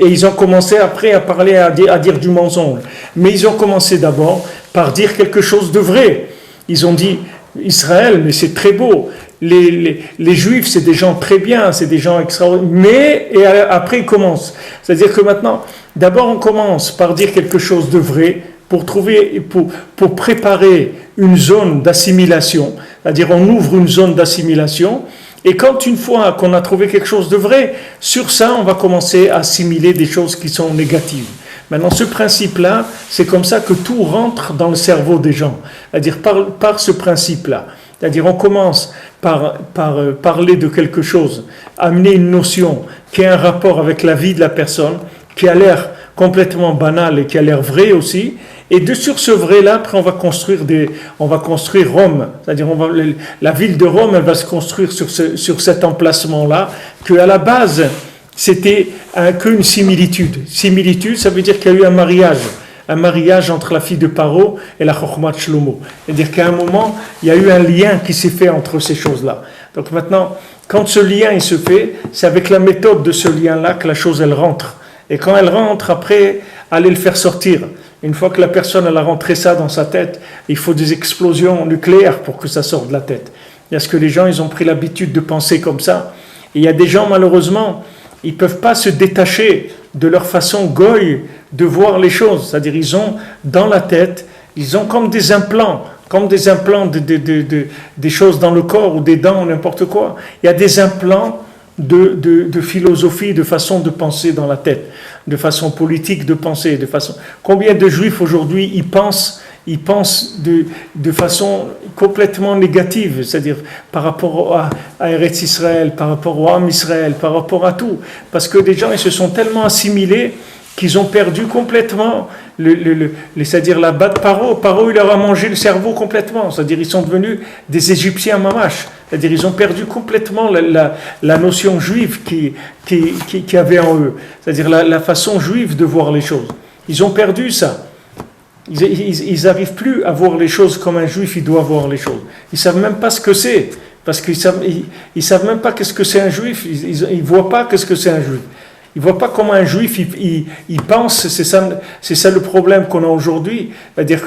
Et ils ont commencé après à parler, à dire du mensonge. Mais ils ont commencé d'abord par dire quelque chose de vrai. Ils ont dit, Israël, mais c'est très beau. Les Juifs, c'est des gens très bien, c'est des gens extraordinaires. Mais après, ils commencent. C'est-à-dire que maintenant, d'abord, on commence par dire quelque chose de vrai pour préparer une zone d'assimilation. C'est-à-dire, on ouvre une zone d'assimilation. Et quand une fois qu'on a trouvé quelque chose de vrai, sur ça, on va commencer à assimiler des choses qui sont négatives. Maintenant, ce principe-là, c'est comme ça que tout rentre dans le cerveau des gens. C'est-à-dire par ce principe-là. C'est-à-dire, on commence par parler de quelque chose, amener une notion qui a un rapport avec la vie de la personne, qui a l'air complètement banal et qui a l'air vrai aussi. Et sur ce vrai-là, après, on va construire Rome. C'est-à-dire, la ville de Rome, elle va se construire sur cet emplacement-là, qu'à la base, c'était qu'une similitude. Similitude, ça veut dire qu'il y a eu un mariage entre la fille de Paro et la Chokhma de Shlomo. C'est-à-dire qu'à un moment, il y a eu un lien qui s'est fait entre ces choses-là. Donc maintenant, Quand ce lien il se fait, c'est avec la méthode de ce lien-là que la chose elle rentre. Et quand elle rentre, après, allez le faire sortir. Une fois que la personne elle a rentré ça dans sa tête, il faut des explosions nucléaires pour que ça sorte de la tête. Parce que les gens, ils ont pris l'habitude de penser comme ça. Et il y a des gens, malheureusement, ils ne peuvent pas se détacher de leur façon goy de voir les choses. C'est-à-dire, ils ont dans la tête, ils ont comme des implants des choses dans le corps ou des dents ou n'importe quoi. Il y a des implants de philosophie, de façon de penser dans la tête, de façon politique de penser, de façon... Combien de juifs aujourd'hui, ils pensent de façon complètement négative, c'est-à-dire par rapport à Eretz Israël, par rapport au Am Israël, par rapport à tout. Parce que des gens, ils se sont tellement assimilés qu'ils ont perdu complètement, c'est-à-dire la bas de Paro. Paro, il leur a mangé le cerveau complètement. C'est-à-dire ils sont devenus des Égyptiens mamash. C'est-à-dire ils ont perdu complètement la notion juive qui avait en eux. C'est-à-dire la façon juive de voir les choses. Ils ont perdu ça. Ils n'arrivent plus à voir les choses comme un juif il doit voir les choses. Ils ne savent même pas ce que c'est. Parce qu'ils ne savent même pas qu'est-ce que c'est un juif. Ils ne voient pas qu'est-ce que c'est un juif. Ils ne voient pas comment un juif il pense. C'est ça le problème qu'on a aujourd'hui. C'est-à-dire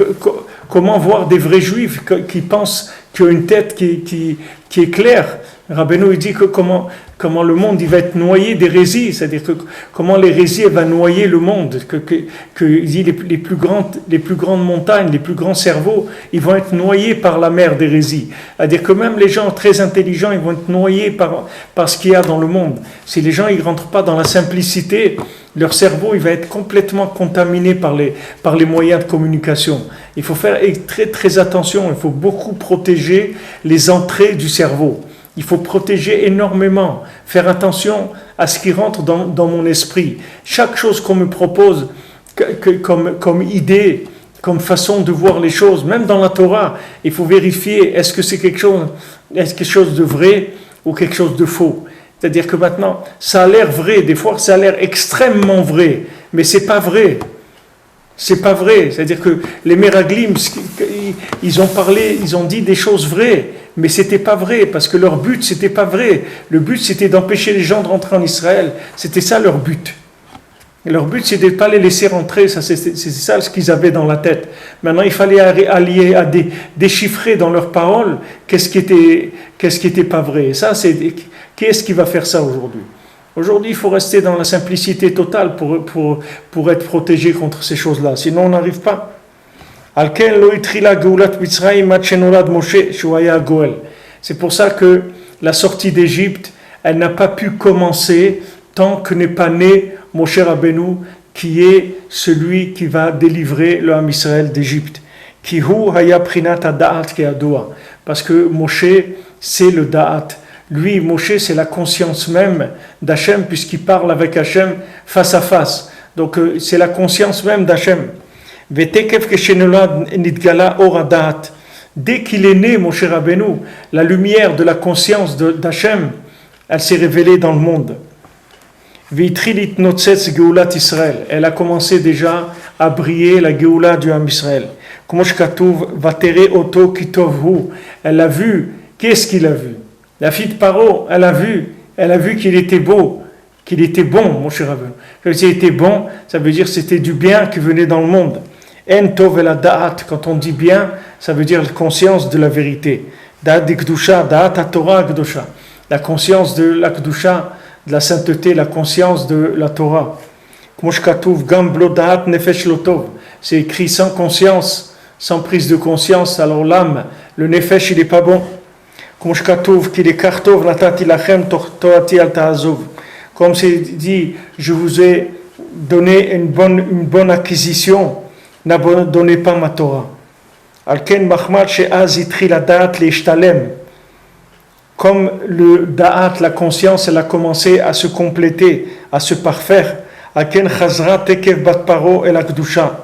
comment voir des vrais juifs qui pensent, qui ont une tête qui est claire. Rabbeinu il dit que comment le monde il va être noyé d'hérésie, c'est-à-dire que comment l'hérésie va noyer le monde, que il dit les plus grandes montagnes, les plus grands cerveaux, ils vont être noyés par la mer d'hérésie. C'est-à-dire que même les gens très intelligents, ils vont être noyés par ce qu'il y a dans le monde. Si les gens ils rentrent pas dans la simplicité, leur cerveau il va être complètement contaminé par les moyens de communication. Il faut faire très très attention, il faut beaucoup protéger les entrées du cerveau. Il faut protéger énormément, faire attention à ce qui rentre dans mon esprit. Chaque chose qu'on me propose comme idée, comme façon de voir les choses, même dans la Torah, il faut vérifier est-ce que c'est quelque chose de vrai ou quelque chose de faux. C'est-à-dire que maintenant, ça a l'air vrai, des fois ça a l'air extrêmement vrai, mais c'est pas vrai. C'est pas vrai. C'est-à-dire que les Meraglim, ils ont dit des choses vraies, mais c'était pas vrai, parce que leur but, c'était pas vrai. Le but, c'était d'empêcher les gens de rentrer en Israël. C'était ça leur but. Leur but, c'était de ne pas les laisser rentrer. C'est ça ce qu'ils avaient dans la tête. Maintenant, il fallait allier à déchiffrer dans leurs paroles qu'est-ce qui était pas vrai. Et ça, qui est-ce qui va faire ça aujourd'hui? Aujourd'hui, il faut rester dans la simplicité totale pour être protégé contre ces choses-là. Sinon, on n'arrive pas. C'est pour ça que la sortie d'Égypte, elle n'a pas pu commencer tant que n'est pas né Moshe Rabbeinu, qui est celui qui va délivrer le Ham Israël d'Égypte. Parce que Moshe, c'est le Da'at. Lui, Moshe, c'est la conscience même d'Hachem, puisqu'il parle avec Hachem face à face. Donc, c'est la conscience même d'Hachem. Dès qu'il est né, Moshe Rabbeinu, la lumière de la conscience d'Hachem, elle s'est révélée dans le monde. Elle a commencé déjà à briller la Géoula du Ham Israël. Elle a vu, qu'est-ce qu'il a vu? La fille de Paro, elle a vu qu'il était beau, qu'il était bon, Moshe Rabbeinu. Quand il était bon, ça veut dire que c'était du bien qui venait dans le monde. En tov el da'at, quand on dit bien, ça veut dire la conscience de la vérité. Da'at de Kedusha, da'at ha-Torah Kedusha. La conscience de la Kedusha, de la sainteté, la conscience de la Torah. Kmosh katuv gam blo da'at nefesh lo tov. C'est écrit sans conscience, sans prise de conscience, alors l'âme, le nefesh, il n'est pas bon. Kmosh katuv ki le kartov natati lachem torati al ta'azov. Comme c'est dit, je vous ai donné une bonne acquisition, n'abandonnez pas ma Torah. Alken machmat she'az itri la da'at le'ishtalem. Comme le da'at, la conscience, elle a commencé à se compléter, à se parfaire. Alken chazra tekev bat paro el akdusha.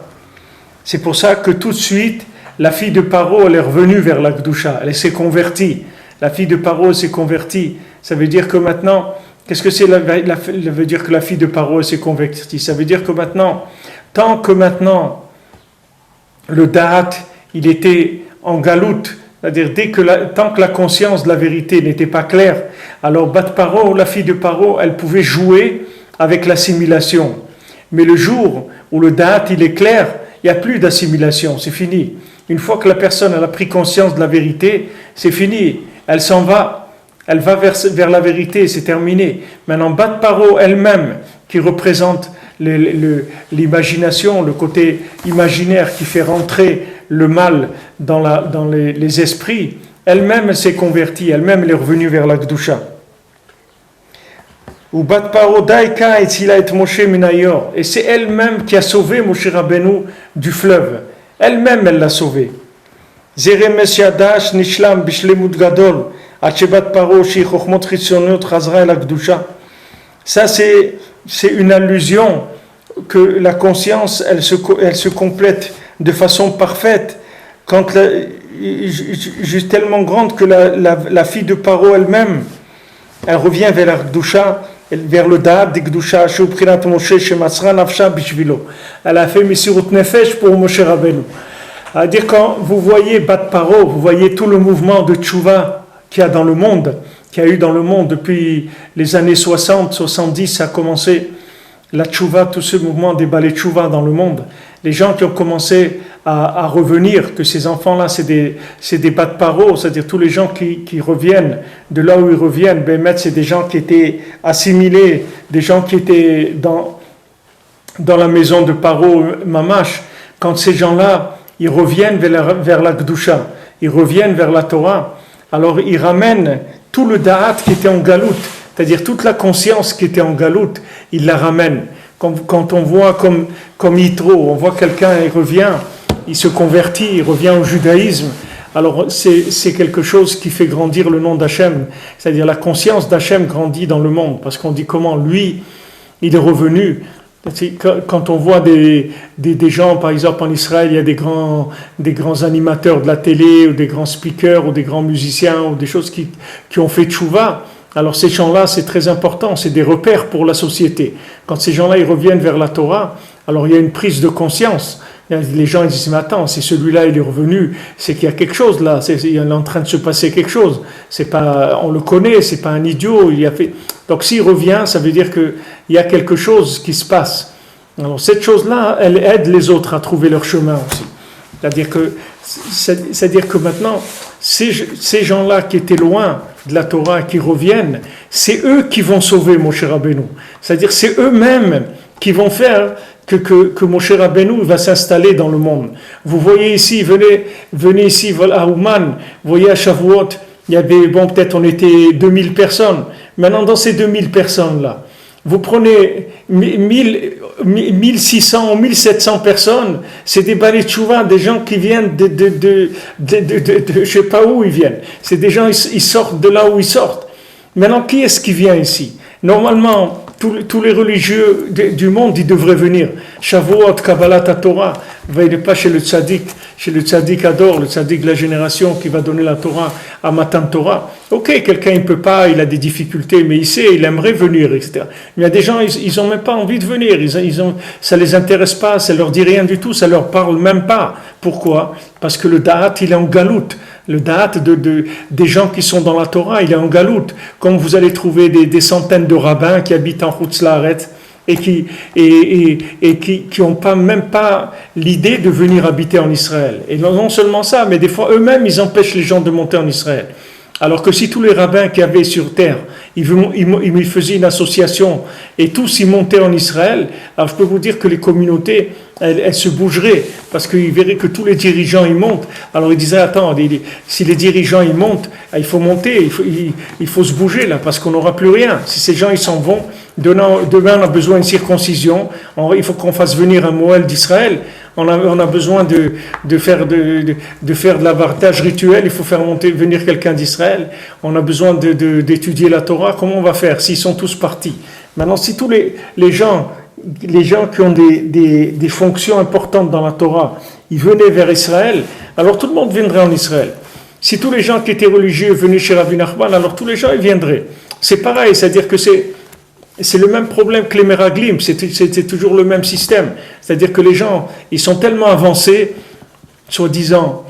C'est pour ça que tout de suite, la fille de Paro, elle est revenue vers la Kedusha, elle s'est convertie. La fille de Paro s'est convertie. Ça veut dire que maintenant, qu'est-ce que c'est ça veut dire que la fille de Paro s'est convertie? Ça veut dire que maintenant, tant que maintenant, le Da'at, il était en galoute C'est-à-dire, tant que la conscience de la vérité n'était pas claire, alors Bat Paro, la fille de Paro, elle pouvait jouer avec l'assimilation. Mais le jour où le da'at il est clair, il n'y a plus d'assimilation, c'est fini. Une fois que la personne elle a pris conscience de la vérité, c'est fini. Elle s'en va, elle va vers la vérité, c'est terminé. Maintenant, Bat Paro elle-même, qui représente l'imagination, le côté imaginaire qui fait rentrer le mal dans les esprits, elle-même s'est convertie, elle-même elle est revenue vers la Kedusha. Ou Bat Paro Daika et Moshe Minayor, et c'est elle-même qui a sauvé Moshe Rabbeinu du fleuve. Elle-même elle l'a sauvé. Zeremes Yadash Nishlam Bishlemut Gadol, Achebat Paro Shi Chochmot Chitzoniot Chazra El Kedusha. Ça c'est une allusion que la conscience elle se complète de façon parfaite quand juste tellement grande que la fille de Paro elle-même elle revient vers la Kedusha, vers le da'at de Kedusha Shu Prinat Moshe Shemasra Nafsha Bishvilo. Elle a fait Mesirut Nefesh pour Moshe Rabbeinu. C'est-à-dire quand vous voyez Bat Paro, vous voyez tout le mouvement de Tchouva qu'il y a dans le monde, qu'il y a eu dans le monde depuis les années 60, 70, ça a commencé la Tchouva, tout ce mouvement des balais Tchouva dans le monde. Les gens qui ont commencé à revenir, que ces enfants-là, c'est des Bat Paro, c'est-à-dire tous les gens qui reviennent de là où ils reviennent, c'est des gens qui étaient assimilés, des gens qui étaient dans la maison de Paro Mamash. Quand ces gens-là, ils reviennent vers la Kedusha, ils reviennent vers la Torah, alors ils ramènent tout le da'at qui était en galoute, c'est-à-dire toute la conscience qui était en galoute, ils la ramènent. Quand on voit comme Yitro, on voit quelqu'un, il revient, il se convertit, il revient au judaïsme, alors c'est quelque chose qui fait grandir le nom d'Hachem, c'est-à-dire la conscience d'Hachem grandit dans le monde, parce qu'on dit comment lui, il est revenu. Quand on voit des gens, par exemple en Israël, il y a des grands animateurs de la télé, ou des grands speakers, ou des grands musiciens, ou des choses qui ont fait tchouva. Alors ces gens-là, c'est très important, c'est des repères pour la société. Quand ces gens-là, ils reviennent vers la Torah, alors il y a une prise de conscience. Les gens ils disent, mais attends, si celui-là il est revenu, c'est qu'il y a quelque chose là, il est en train de se passer quelque chose. C'est pas, on le connaît, c'est pas un idiot. Donc s'il revient, ça veut dire qu'il y a quelque chose qui se passe. Alors cette chose-là, elle aide les autres à trouver leur chemin aussi. C'est-à-dire que maintenant, ces gens-là qui étaient loin de la Torah, qui reviennent, c'est eux qui vont sauver Moshe Rabbeinu. C'est-à-dire c'est eux-mêmes qui vont faire que Moshe Rabbeinu va s'installer dans le monde. Vous voyez ici, venez ici, voilà, à Ouman, vous voyez à Shavuot, il y avait, peut-être on était 2000 personnes. Maintenant, dans ces 2000 personnes-là, vous prenez 1600 ou 1700 personnes, c'est des balais tchouva, des gens qui viennent de je sais pas où ils viennent. C'est des gens, ils sortent de là où ils sortent. Maintenant, qui est-ce qui vient ici? Normalement, tous les religieux du monde, ils devraient venir. Shavuot, Kabbalat Torah, il n'est pas chez le tzaddik Ador, le tzaddik de la génération qui va donner la Torah à Matan Torah. Ok, quelqu'un il peut pas, il a des difficultés, mais il sait, il aimerait venir, etc. Mais il y a des gens, ils ont même pas envie de venir, ça les intéresse pas, ça leur dit rien du tout, ça leur parle même pas. Pourquoi? Parce que le da'at, il est en galoute. Le da'at des gens qui sont dans la Torah, il est en galoute. Comme vous allez trouver des centaines de rabbins qui habitent en Chutz La'aretz et qui ont même pas l'idée de venir habiter en Israël. Et non seulement ça, mais des fois eux-mêmes, ils empêchent les gens de monter en Israël. Alors que si tous les rabbins qu'il y avait sur terre, ils faisaient une association et tous ils montaient en Israël, alors je peux vous dire que les communautés, elles se bougeraient parce qu'ils verraient que tous les dirigeants ils montent. Alors ils disaient, attends, si les dirigeants ils montent, il faut monter, il faut se bouger là parce qu'on n'aura plus rien. Si ces gens ils s'en vont, demain on a besoin d'une circoncision, il faut qu'on fasse venir un Moël d'Israël. On a besoin de faire de l'avartage rituel, il faut faire venir quelqu'un d'Israël. On a besoin d'étudier la Torah. Comment on va faire s'ils sont tous partis? Maintenant, si tous les gens qui ont des fonctions importantes dans la Torah, ils venaient vers Israël, alors tout le monde viendrait en Israël. Si tous les gens qui étaient religieux venaient chez Rabbi Nachman, alors tous les gens ils viendraient. C'est pareil, c'est-à-dire que c'est le même problème que les Meraglim, c'est toujours le même système. C'est-à-dire que les gens, ils sont tellement avancés, soi-disant,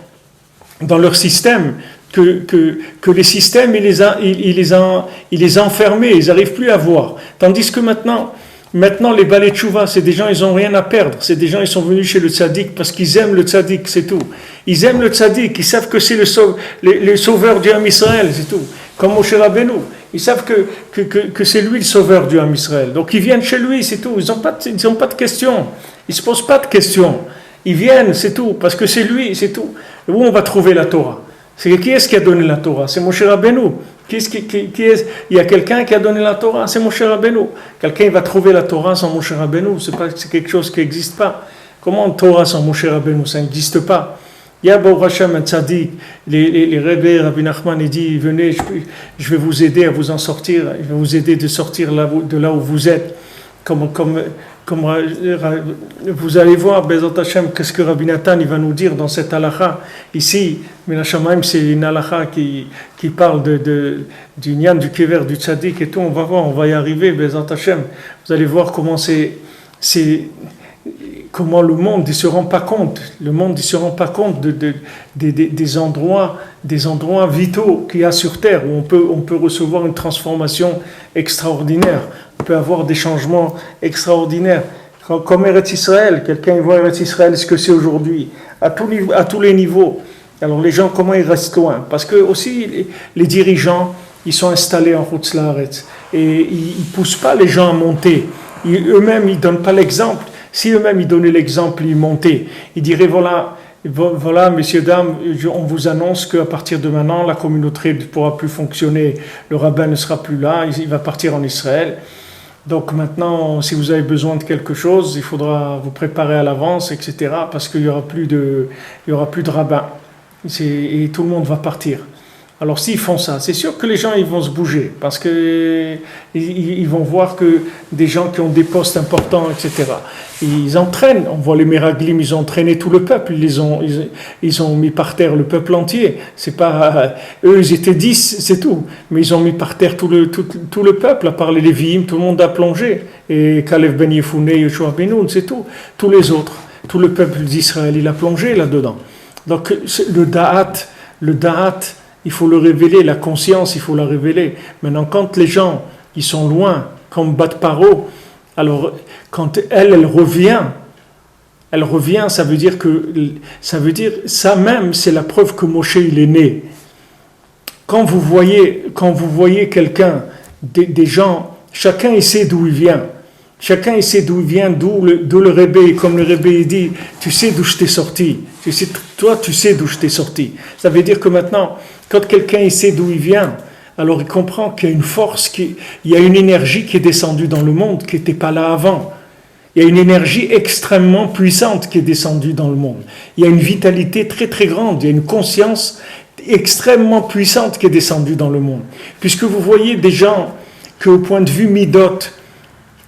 dans leur système, que les systèmes, il les a enfermés, ils n'arrivent plus à voir. Tandis que maintenant les balais tchouva, c'est des gens, ils n'ont rien à perdre. C'est des gens, ils sont venus chez le tzaddik parce qu'ils aiment le tzaddik, c'est tout. Ils aiment le tzaddik, ils savent que c'est le sauveur du Ham Israël, c'est tout. Comme Moshe Rabbeinu. Ils savent que c'est lui le sauveur du Ham Israël. Donc ils viennent chez lui, c'est tout. Ils n'ont pas de questions. Ils ne se posent pas de questions. Ils viennent, c'est tout. Parce que c'est lui, c'est tout. Où on va trouver la Torah? Qui est-ce qui a donné la Torah? C'est Moshe Rabbeinu. Il y a quelqu'un qui a donné la Torah, c'est Moshe Rabbeinu. Quelqu'un va trouver la Torah sans Moshe Rabbeinu, c'est quelque chose qui n'existe pas. Comment une Torah sans Moshe Rabbeinu? Ça n'existe pas. Il y a Baruch Hashem un tzaddik, les Rebbe, Rabbi Nachman, il dit, venez, je vais vous aider à vous en sortir, je vais vous aider de sortir de là où vous êtes. Comme vous allez voir, Bezat Hashem, qu'est-ce que Rabbi Nathan il va nous dire dans cette halakha. Ici, Minashamaim, c'est une halakha qui parle du Nyan, du Kever, du Tzadik et tout. On va voir, on va y arriver, Bezat Hashem. Vous allez voir comment le monde ne se rend pas compte. Le monde ne se rend pas compte des endroits vitaux qu'il y a sur Terre, où on peut recevoir une transformation extraordinaire. On peut avoir des changements extraordinaires. Comme Eretz Israël, quelqu'un voit Eretz Israël, ce que c'est aujourd'hui, à tous les niveaux. Alors les gens, comment ils restent loin? Parce que aussi, les dirigeants, ils sont installés en Chutz La'aretz. Et ils ne poussent pas les gens à monter. Eux-mêmes, ils ne donnent pas l'exemple. Si eux-mêmes, ils donnaient l'exemple, ils montaient. Ils diraient, voilà, messieurs, dames, on vous annonce qu'à partir de maintenant, la communauté ne pourra plus fonctionner. Le rabbin ne sera plus là, il va partir en Israël. Donc maintenant, si vous avez besoin de quelque chose, il faudra vous préparer à l'avance, etc. Parce qu'il n'y aura plus de rabbin. Et tout le monde va partir. Alors s'ils font ça, c'est sûr que les gens ils vont se bouger. Parce qu'ils vont voir que des gens qui ont des postes importants, etc. Ils entraînent. On voit les Meraglim, ils ont entraîné tout le peuple. Ils ont mis par terre le peuple entier. C'est pas eux, ils étaient 10, c'est tout. Mais ils ont mis par terre tout le peuple, à part les Lévi'im, tout le monde a plongé. Et Kalev ben Yefouné, Yoshua ben Nun, c'est tout. Tous les autres, tout le peuple d'Israël, il a plongé là-dedans. Donc le da'at, il faut le révéler, la conscience, il faut la révéler. Maintenant, quand les gens, ils sont loin, comme Bat Paro, alors quand elle revient, ça veut dire ça même, c'est la preuve que Moshe, il est né. Quand vous voyez quelqu'un, des gens, chacun il sait d'où il vient. Chacun il sait d'où il vient, d'où le Rebbe, comme le Rebbe il dit, tu sais d'où je t'ai sorti. Toi, tu sais d'où je t'ai sorti. Ça veut dire que maintenant, quand quelqu'un il sait d'où il vient, alors il comprend qu'il y a une force, il y a une énergie qui est descendue dans le monde, qui n'était pas là avant. Il y a une énergie extrêmement puissante qui est descendue dans le monde. Il y a une vitalité très très grande, il y a une conscience extrêmement puissante qui est descendue dans le monde. Puisque vous voyez des gens qu'au point de vue midot,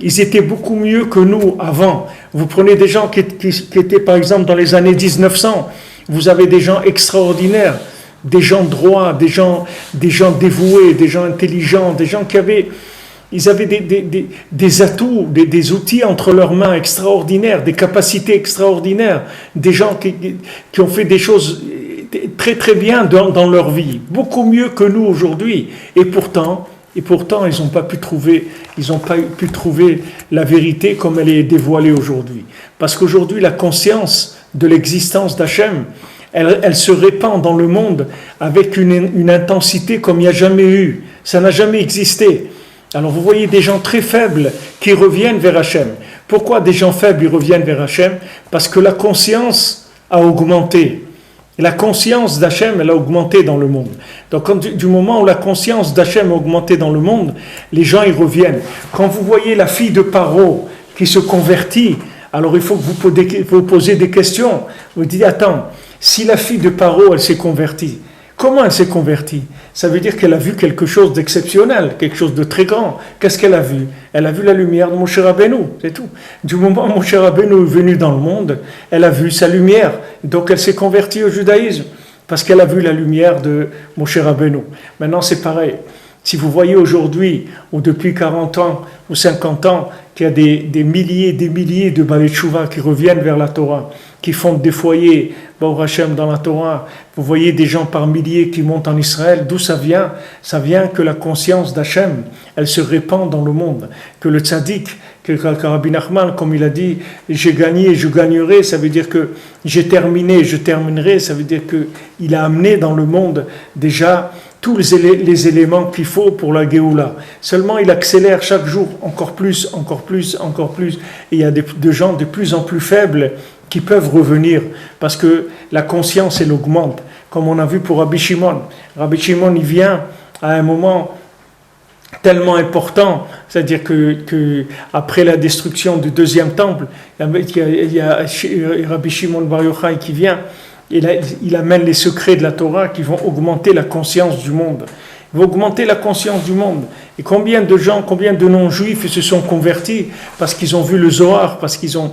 ils étaient beaucoup mieux que nous avant. Vous prenez des gens qui étaient par exemple dans les années 1900, vous avez des gens extraordinaires, des gens droits, des gens dévoués, des gens intelligents, des gens ils avaient des atouts, des outils entre leurs mains extraordinaires, des capacités extraordinaires, des gens qui ont fait des choses très très bien dans leur vie, beaucoup mieux que nous aujourd'hui. Et pourtant, ils n'ont pas pu trouver la vérité comme elle est dévoilée aujourd'hui. Parce qu'aujourd'hui, la conscience de l'existence d'Hachem, elle se répand dans le monde avec une intensité comme il n'y a jamais eu. Ça n'a jamais existé. Alors vous voyez des gens très faibles qui reviennent vers Hachem. Pourquoi des gens faibles ils reviennent vers Hachem? Parce que la conscience a augmenté. La conscience d'Hachem, elle a augmenté dans le monde. Donc, du moment où la conscience d'Hachem a augmenté dans le monde, les gens y reviennent. Quand vous voyez la fille de Paro qui se convertit, alors il faut que vous posez des questions. Vous dites, attends, si la fille de Paro, elle s'est convertie, comment elle s'est convertie? Ça veut dire qu'elle a vu quelque chose d'exceptionnel, quelque chose de très grand. Qu'est-ce qu'elle a vu? Elle a vu la lumière de Moshe Rabbeinu, c'est tout. Du moment où Moshe Rabbeinu est venu dans le monde, elle a vu sa lumière. Donc elle s'est convertie au judaïsme, parce qu'elle a vu la lumière de Moshe Rabbeinu. Maintenant c'est pareil. Si vous voyez aujourd'hui, ou depuis 40 ans, ou 50 ans, qu'il y a des milliers de Balei Tshuva qui reviennent vers la Torah, qui fondent des foyers, Baruch Hashem, dans la Torah. Vous voyez des gens par milliers qui montent en Israël. D'où ça vient? Ça vient que la conscience d'Hachem, elle se répand dans le monde. Que le tzaddik, que Rabbi Nachman, comme il a dit, j'ai gagné, je gagnerai, ça veut dire que j'ai terminé, je terminerai, ça veut dire qu'il a amené dans le monde déjà tous les éléments qu'il faut pour la Géoula. Seulement, il accélère chaque jour encore plus. Et il y a des gens de plus en plus faibles qui peuvent revenir parce que la conscience, elle augmente. Comme on a vu pour Rabbi Shimon. Rabbi Shimon, il vient à un moment tellement important, c'est-à-dire que après la destruction du deuxième temple, il y a Rabbi Shimon Bar Yochai qui vient. Il amène les secrets de la Torah qui vont augmenter la conscience du monde. Ils vont augmenter la conscience du monde. Et combien de gens, combien de non-juifs se sont convertis parce qu'ils ont vu le Zohar, parce qu'ils ont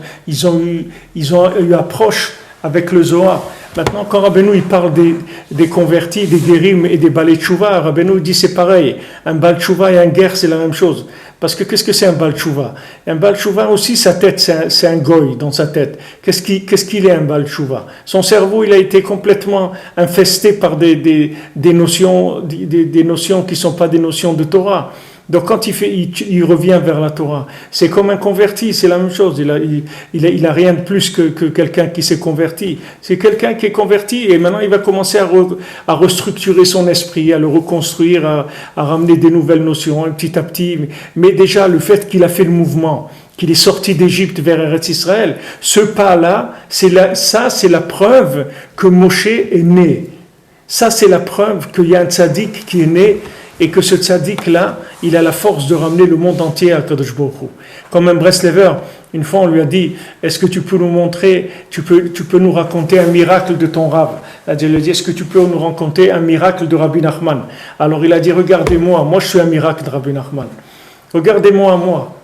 eu approche avec le Zohar. Maintenant, quand Rabbeinu il parle des convertis, des guérim et des Balei Tshuva, Rabbeinu dit c'est pareil. Un Bal Tshuva et un guerre, c'est la même chose. Parce que qu'est-ce que c'est un Bal Tshuva? Un Bal Tshuva aussi, sa tête, c'est un goy dans sa tête. Qu'est-ce qu'il est un Bal Tshuva? Son cerveau, il a été complètement infesté par des notions qui ne sont pas des notions de Torah. Donc quand il revient vers la Torah, c'est comme un converti, c'est la même chose. Il a rien de plus que quelqu'un qui s'est converti. C'est quelqu'un qui est converti et maintenant il va commencer à restructurer son esprit, à le reconstruire, à ramener des nouvelles notions petit à petit. Mais déjà le fait qu'il a fait le mouvement, qu'il est sorti d'Égypte vers Eretz Israël, ce pas-là, c'est la preuve que Moshe est né. Ça c'est la preuve qu'il y a un tzaddik qui est né. Et que ce tzaddik-là, il a la force de ramener le monde entier à Kadosh Baruch Hu. Comme un Breslever, une fois on lui a dit, est-ce que tu peux nous montrer, tu peux nous raconter un miracle de ton Rav? Il a dit, est-ce que tu peux nous raconter un miracle de Rabbi Nachman? Alors il a dit, regardez-moi, moi je suis un miracle de Rabbi Nachman. Regardez-moi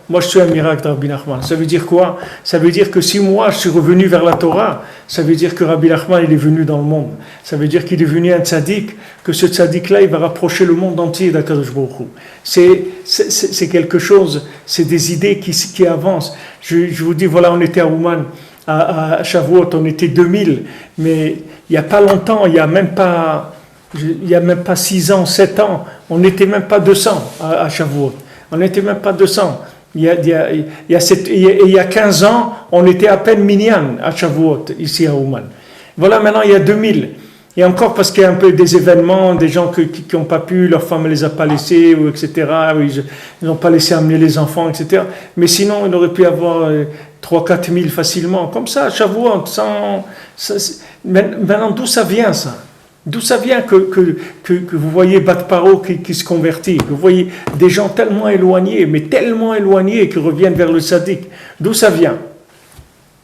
moi je suis un miracle de Rabbi Nachman. Ça veut dire quoi? Ça veut dire que si moi je suis revenu vers la Torah, ça veut dire que Rabbi Nachman il est venu dans le monde. Ça veut dire qu'il est venu un tzaddik, que ce tzaddik-là il va rapprocher le monde entier d'Akadosh Baruch Hu. C'est quelque chose, c'est des idées qui avancent. Je vous dis, voilà, on était à Ouman, à Shavuot, on était 2000, mais il n'y a pas longtemps, il n'y a même pas 6 ans, 7 ans, on n'était même pas 200 à Shavuot. On n'était même pas 200. Il y a 15 ans, on était à peine minyan à Shavuot, ici à Ouman. Voilà, maintenant il y a 2000. Et encore parce qu'il y a un peu des événements, des gens qui n'ont pas pu, leur femme ne les a pas laissés, ou etc. Ils n'ont pas laissé amener les enfants, etc. Mais sinon, on aurait pu avoir 3-4 000 facilement. Comme ça, à Shavuot, maintenant, d'où ça vient ça? D'où ça vient que vous voyez Bat Paro qui se convertit, que vous voyez des gens tellement éloignés, mais tellement éloignés qui reviennent vers le tzaddik? D'où ça vient?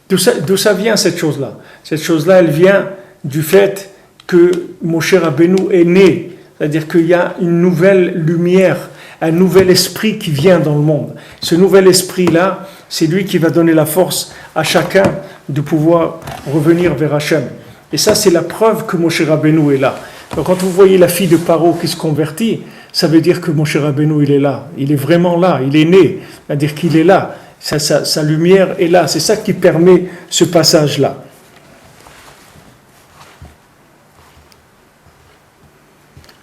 D'où ça vient cette chose-là? Cette chose-là, elle vient du fait que Moshe Rabbeinu est né. C'est-à-dire qu'il y a une nouvelle lumière, un nouvel esprit qui vient dans le monde. Ce nouvel esprit-là, c'est lui qui va donner la force à chacun de pouvoir revenir vers Hachem. Et ça, c'est la preuve que Moshe Rabbeinu est là. Donc, quand vous voyez la fille de Paro qui se convertit, ça veut dire que Moshe Rabbeinu, il est là. Il est vraiment là. Il est né. C'est-à-dire qu'il est là. Sa lumière est là. C'est ça qui permet ce passage-là.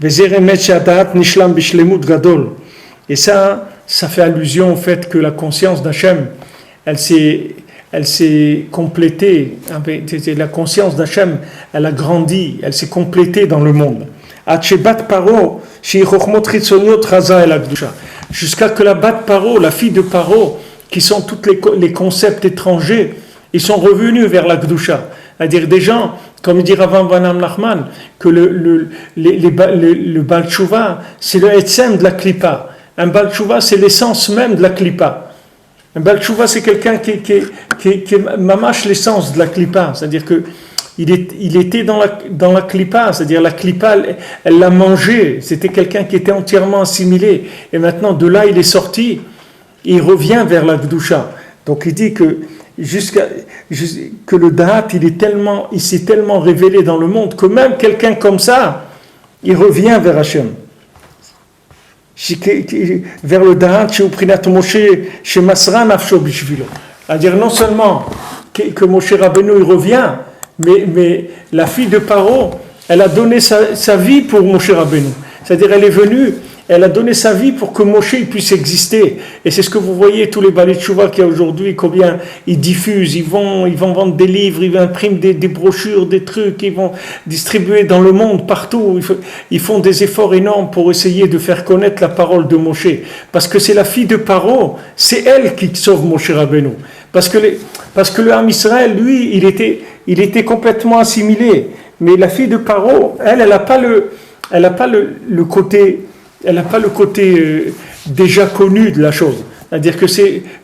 Et ça fait allusion au fait que la conscience d'Hachem, elle s'est complétée, la conscience d'Hachem, elle a grandi, elle s'est complétée dans le monde. Jusqu'à que la Bat Paro, la fille de Paro, qui sont tous les concepts étrangers, ils sont revenus vers la Gdusha. C'est-à-dire des gens, comme dit Rav Vanam Nachman, que le Baal Tshuva, c'est le Etzem de la Klippa. Un Baal Tshuva, c'est l'essence même de la Klippa. Un Baal Tshuva, c'est quelqu'un qui mamache l'essence de la Klippa, c'est-à-dire qu'il était dans la Klippa, c'est-à-dire la Klippa, elle l'a mangé, c'était quelqu'un qui était entièrement assimilé, et maintenant de là il est sorti, et il revient vers la Gdusha. Donc il dit que le Da'at, il s'est tellement révélé dans le monde, que même quelqu'un comme ça, il revient vers Hachem. vers le Da'at chez Uprinat Moshe, chez Masra Nafsho Bishvilo. C'est-à-dire non seulement que Moshe Rabbeinu il revient, mais la fille de Paro, elle a donné sa vie pour Moshe Rabbeinu. C'est-à-dire elle est venue, elle a donné sa vie pour que Moshe puisse exister. Et c'est ce que vous voyez, tous les balais de Tchouva qu'il y a aujourd'hui, combien ils diffusent, ils vont vendre des livres, ils impriment des brochures, des trucs, ils vont distribuer dans le monde, partout. Ils font des efforts énormes pour essayer de faire connaître la parole de Moshe. Parce que c'est la fille de Paro, c'est elle qui sauve Moshe Rabbeinu. Parce que le Ham Israël, lui, il était complètement assimilé. Mais la fille de Paro, elle n'a pas le côté déjà connu de la chose. C'est-à-dire que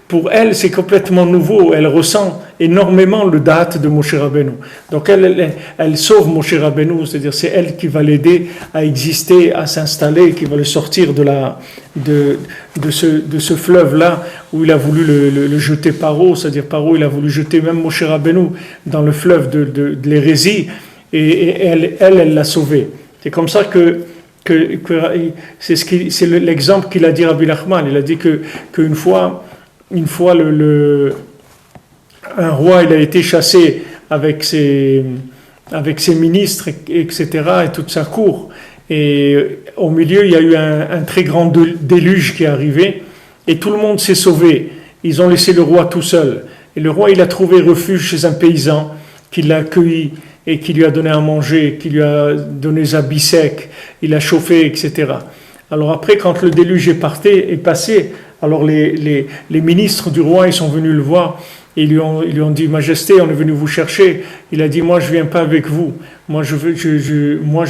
pour elle, c'est complètement nouveau. Elle ressent énormément le date de Moshe Rabbeinu. Donc elle sauve Moshe Rabbeinu, c'est-à-dire c'est elle qui va l'aider à exister, à s'installer, qui va le sortir de ce fleuve-là où il a voulu le jeter Paro, c'est-à-dire Paro, il a voulu jeter même Moshe Rabbeinu dans le fleuve de l'hérésie, et elle l'a sauvé. C'est comme ça que c'est l'exemple qu'il a dit Rabbi Nachman. Il a dit qu'une fois un roi il a été chassé avec ses ministres, etc., et toute sa cour. Et au milieu, il y a eu un très grand déluge qui est arrivé, et tout le monde s'est sauvé. Ils ont laissé le roi tout seul. Et le roi, il a trouvé refuge chez un paysan qui l'a accueilli et qui lui a donné à manger, qui lui a donné des habits secs, il a chauffé, etc. Alors après, quand le déluge est passé, alors les ministres du roi, ils sont venus le voir, et ils lui ont dit, Majesté, on est venu vous chercher. Il a dit, moi je viens pas avec vous, moi je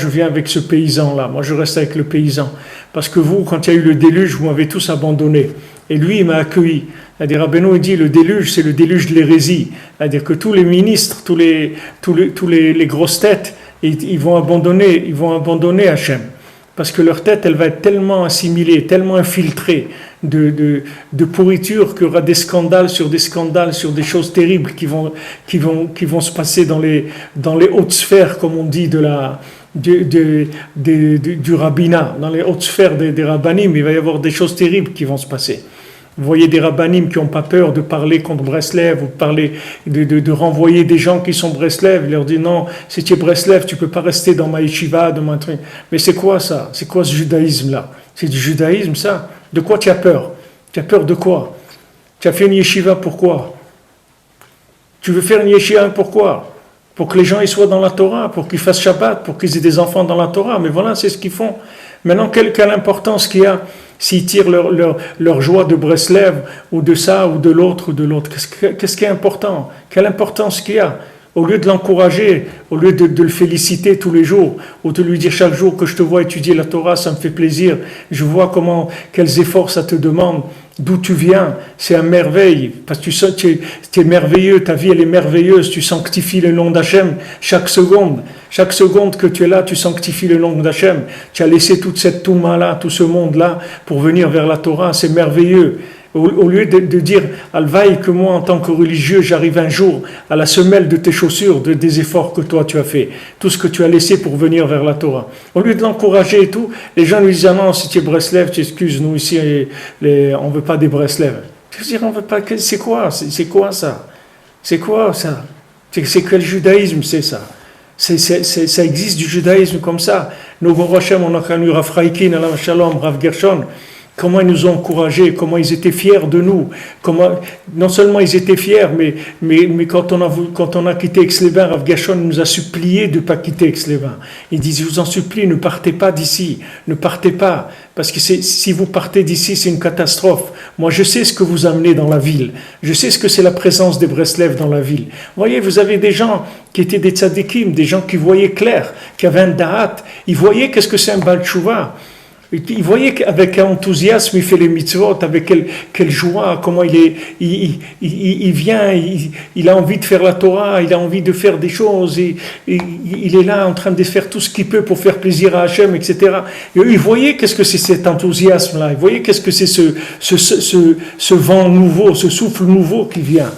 viens avec ce paysan-là, moi je reste avec le paysan, parce que vous, quand il y a eu le déluge, vous m'avez tous abandonné. Et lui, il m'a accueilli. C'est-à-dire, Rabbeinu, il dit, le déluge, c'est le déluge de l'hérésie. C'est-à-dire que tous les ministres, tous les grosses têtes, ils vont abandonner Hachem. Parce que leur tête, elle va être tellement assimilée, tellement infiltrée de pourriture qu'il y aura des scandales, sur des choses terribles qui vont se passer dans les hautes sphères, comme on dit, du rabbinat, dans les hautes sphères des rabbinim. Il va y avoir des choses terribles qui vont se passer. Vous voyez des rabbinim qui n'ont pas peur de parler contre Breslev, ou de renvoyer des gens qui sont Breslev. Il leur dit non, si tu es Breslev, tu ne peux pas rester dans ma yeshiva, dans ma truc. Mais c'est quoi ça? C'est quoi ce judaïsme-là? C'est du judaïsme, ça? De quoi tu as peur? Tu as peur de quoi? Tu as fait une yeshiva, pourquoi? Tu veux faire une yeshiva, pourquoi? Pour que les gens y soient dans la Torah, pour qu'ils fassent Shabbat, pour qu'ils aient des enfants dans la Torah. Mais voilà, c'est ce qu'ils font. Maintenant, quelle importance qu'il y a s'ils tirent leur joie de Breslev, ou de ça, ou de l'autre, qu'est-ce qui est important? Quelle importance qu'il y a? Au lieu de l'encourager, au lieu de le féliciter tous les jours, ou de lui dire chaque jour que je te vois étudier la Torah, ça me fait plaisir, je vois quels efforts ça te demande, d'où tu viens, c'est une merveille, parce que tu es merveilleux, ta vie elle est merveilleuse, tu sanctifies le nom d'Hachem chaque seconde que tu es là, tu sanctifies le nom d'Hachem, tu as laissé toute cette touma-là, tout ce monde-là, pour venir vers la Torah, c'est merveilleux. Au lieu de dire, Alvaï, que moi en tant que religieux, j'arrive un jour à la semelle de tes chaussures, des efforts que toi tu as fait, tout ce que tu as laissé pour venir vers la Torah. Au lieu de l'encourager et tout, les gens lui disent, ah non, si tu es Breslev, tu excuses, nous ici, on ne veut pas des Breslev. Je veux dire, on veut pas, c'est quoi ça? C'est quoi ça? C'est quel judaïsme c'est ça? Ça existe du judaïsme comme ça. Nous, on a connu Rav Freikin, Alam Shalom, Rav Gershon. Comment ils nous ont encouragés, comment ils étaient fiers de nous, non seulement ils étaient fiers, mais quand on a quitté Aix-les-Bains, Rav Gershon nous a supplié de ne pas quitter Aix-les-Bains. Il dit, je vous en supplie, ne partez pas d'ici, ne partez pas, parce que si vous partez d'ici, c'est une catastrophe. Moi, je sais ce que vous amenez dans la ville, je sais ce que c'est la présence des Breslev dans la ville. Vous voyez, vous avez des gens qui étaient des tzadikim, des gens qui voyaient clair, qui avaient un da'at, ils voyaient qu'est-ce que c'est un Baal Tshuva. Il voyait qu'avec quel enthousiasme il fait les mitzvot, avec quelle joie, comment il vient, il a envie de faire la Torah, il a envie de faire des choses, il est là en train de faire tout ce qu'il peut pour faire plaisir à Hachem, etc. Et il voyait qu'est-ce que c'est cet enthousiasme-là, il voyait qu'est-ce que c'est ce vent nouveau, ce souffle nouveau qui vient.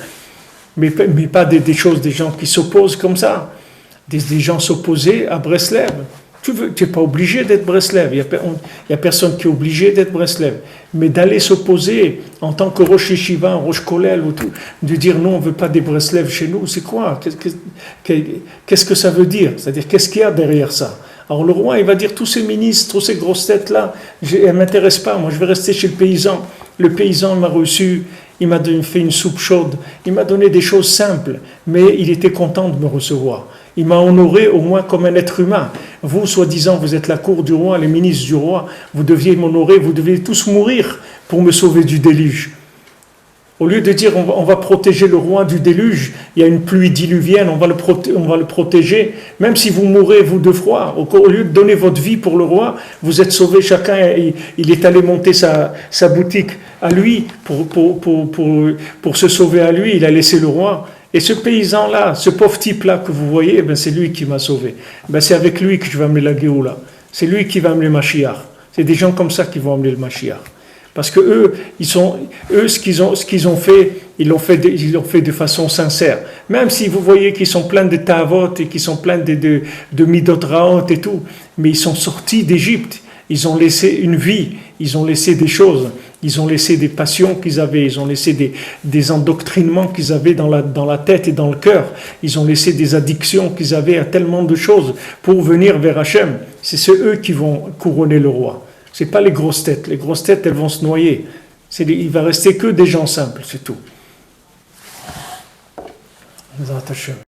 Mais pas des choses, des gens qui s'opposent comme ça. Des gens s'opposaient à Breslev. Tu n'es pas obligé d'être Breslev. Il y a personne qui est obligé d'être Breslev. Mais d'aller s'opposer en tant que Rosh Yeshiva, Rosh Kollel, ou tout, de dire non, on ne veut pas des Breslev chez nous, c'est quoi? Qu'est-ce que ça veut dire? C'est-à-dire, qu'est-ce qu'il y a derrière ça? Alors le roi, il va dire, tous ces ministres, toutes ces grosses têtes-là, elles ne m'intéressent pas. Moi, je vais rester chez le paysan. Le paysan m'a reçu, il m'a fait une soupe chaude, il m'a donné des choses simples, mais il était content de me recevoir. Il m'a honoré au moins comme un être humain. Vous, soi-disant, vous êtes la cour du roi, les ministres du roi, vous deviez m'honorer, vous deviez tous mourir pour me sauver du déluge. Au lieu de dire on va protéger le roi du déluge, il y a une pluie diluvienne, on va le protéger, même si vous mourrez, vous de froid. Au lieu de donner votre vie pour le roi, vous êtes sauvés chacun, il est allé monter sa boutique à lui, pour se sauver à lui, il a laissé le roi. Et ce paysan-là, ce pauvre type-là que vous voyez, c'est lui qui m'a sauvé. C'est avec lui que je vais amener la Géoula. C'est lui qui va amener le Mashiach. C'est des gens comme ça qui vont amener le Mashiach. Parce que eux, ce qu'ils ont fait, ils l'ont fait de façon sincère. Même si vous voyez qu'ils sont pleins de tavot et qu'ils sont pleins de midot raot et tout, mais ils sont sortis d'Égypte. Ils ont laissé une vie, ils ont laissé des choses, ils ont laissé des passions qu'ils avaient, ils ont laissé des endoctrinements qu'ils avaient dans la tête et dans le cœur. Ils ont laissé des addictions qu'ils avaient à tellement de choses pour venir vers Hachem. C'est eux qui vont couronner le roi. C'est pas les grosses têtes. Les grosses têtes, elles vont se noyer. Il va rester que des gens simples, c'est tout.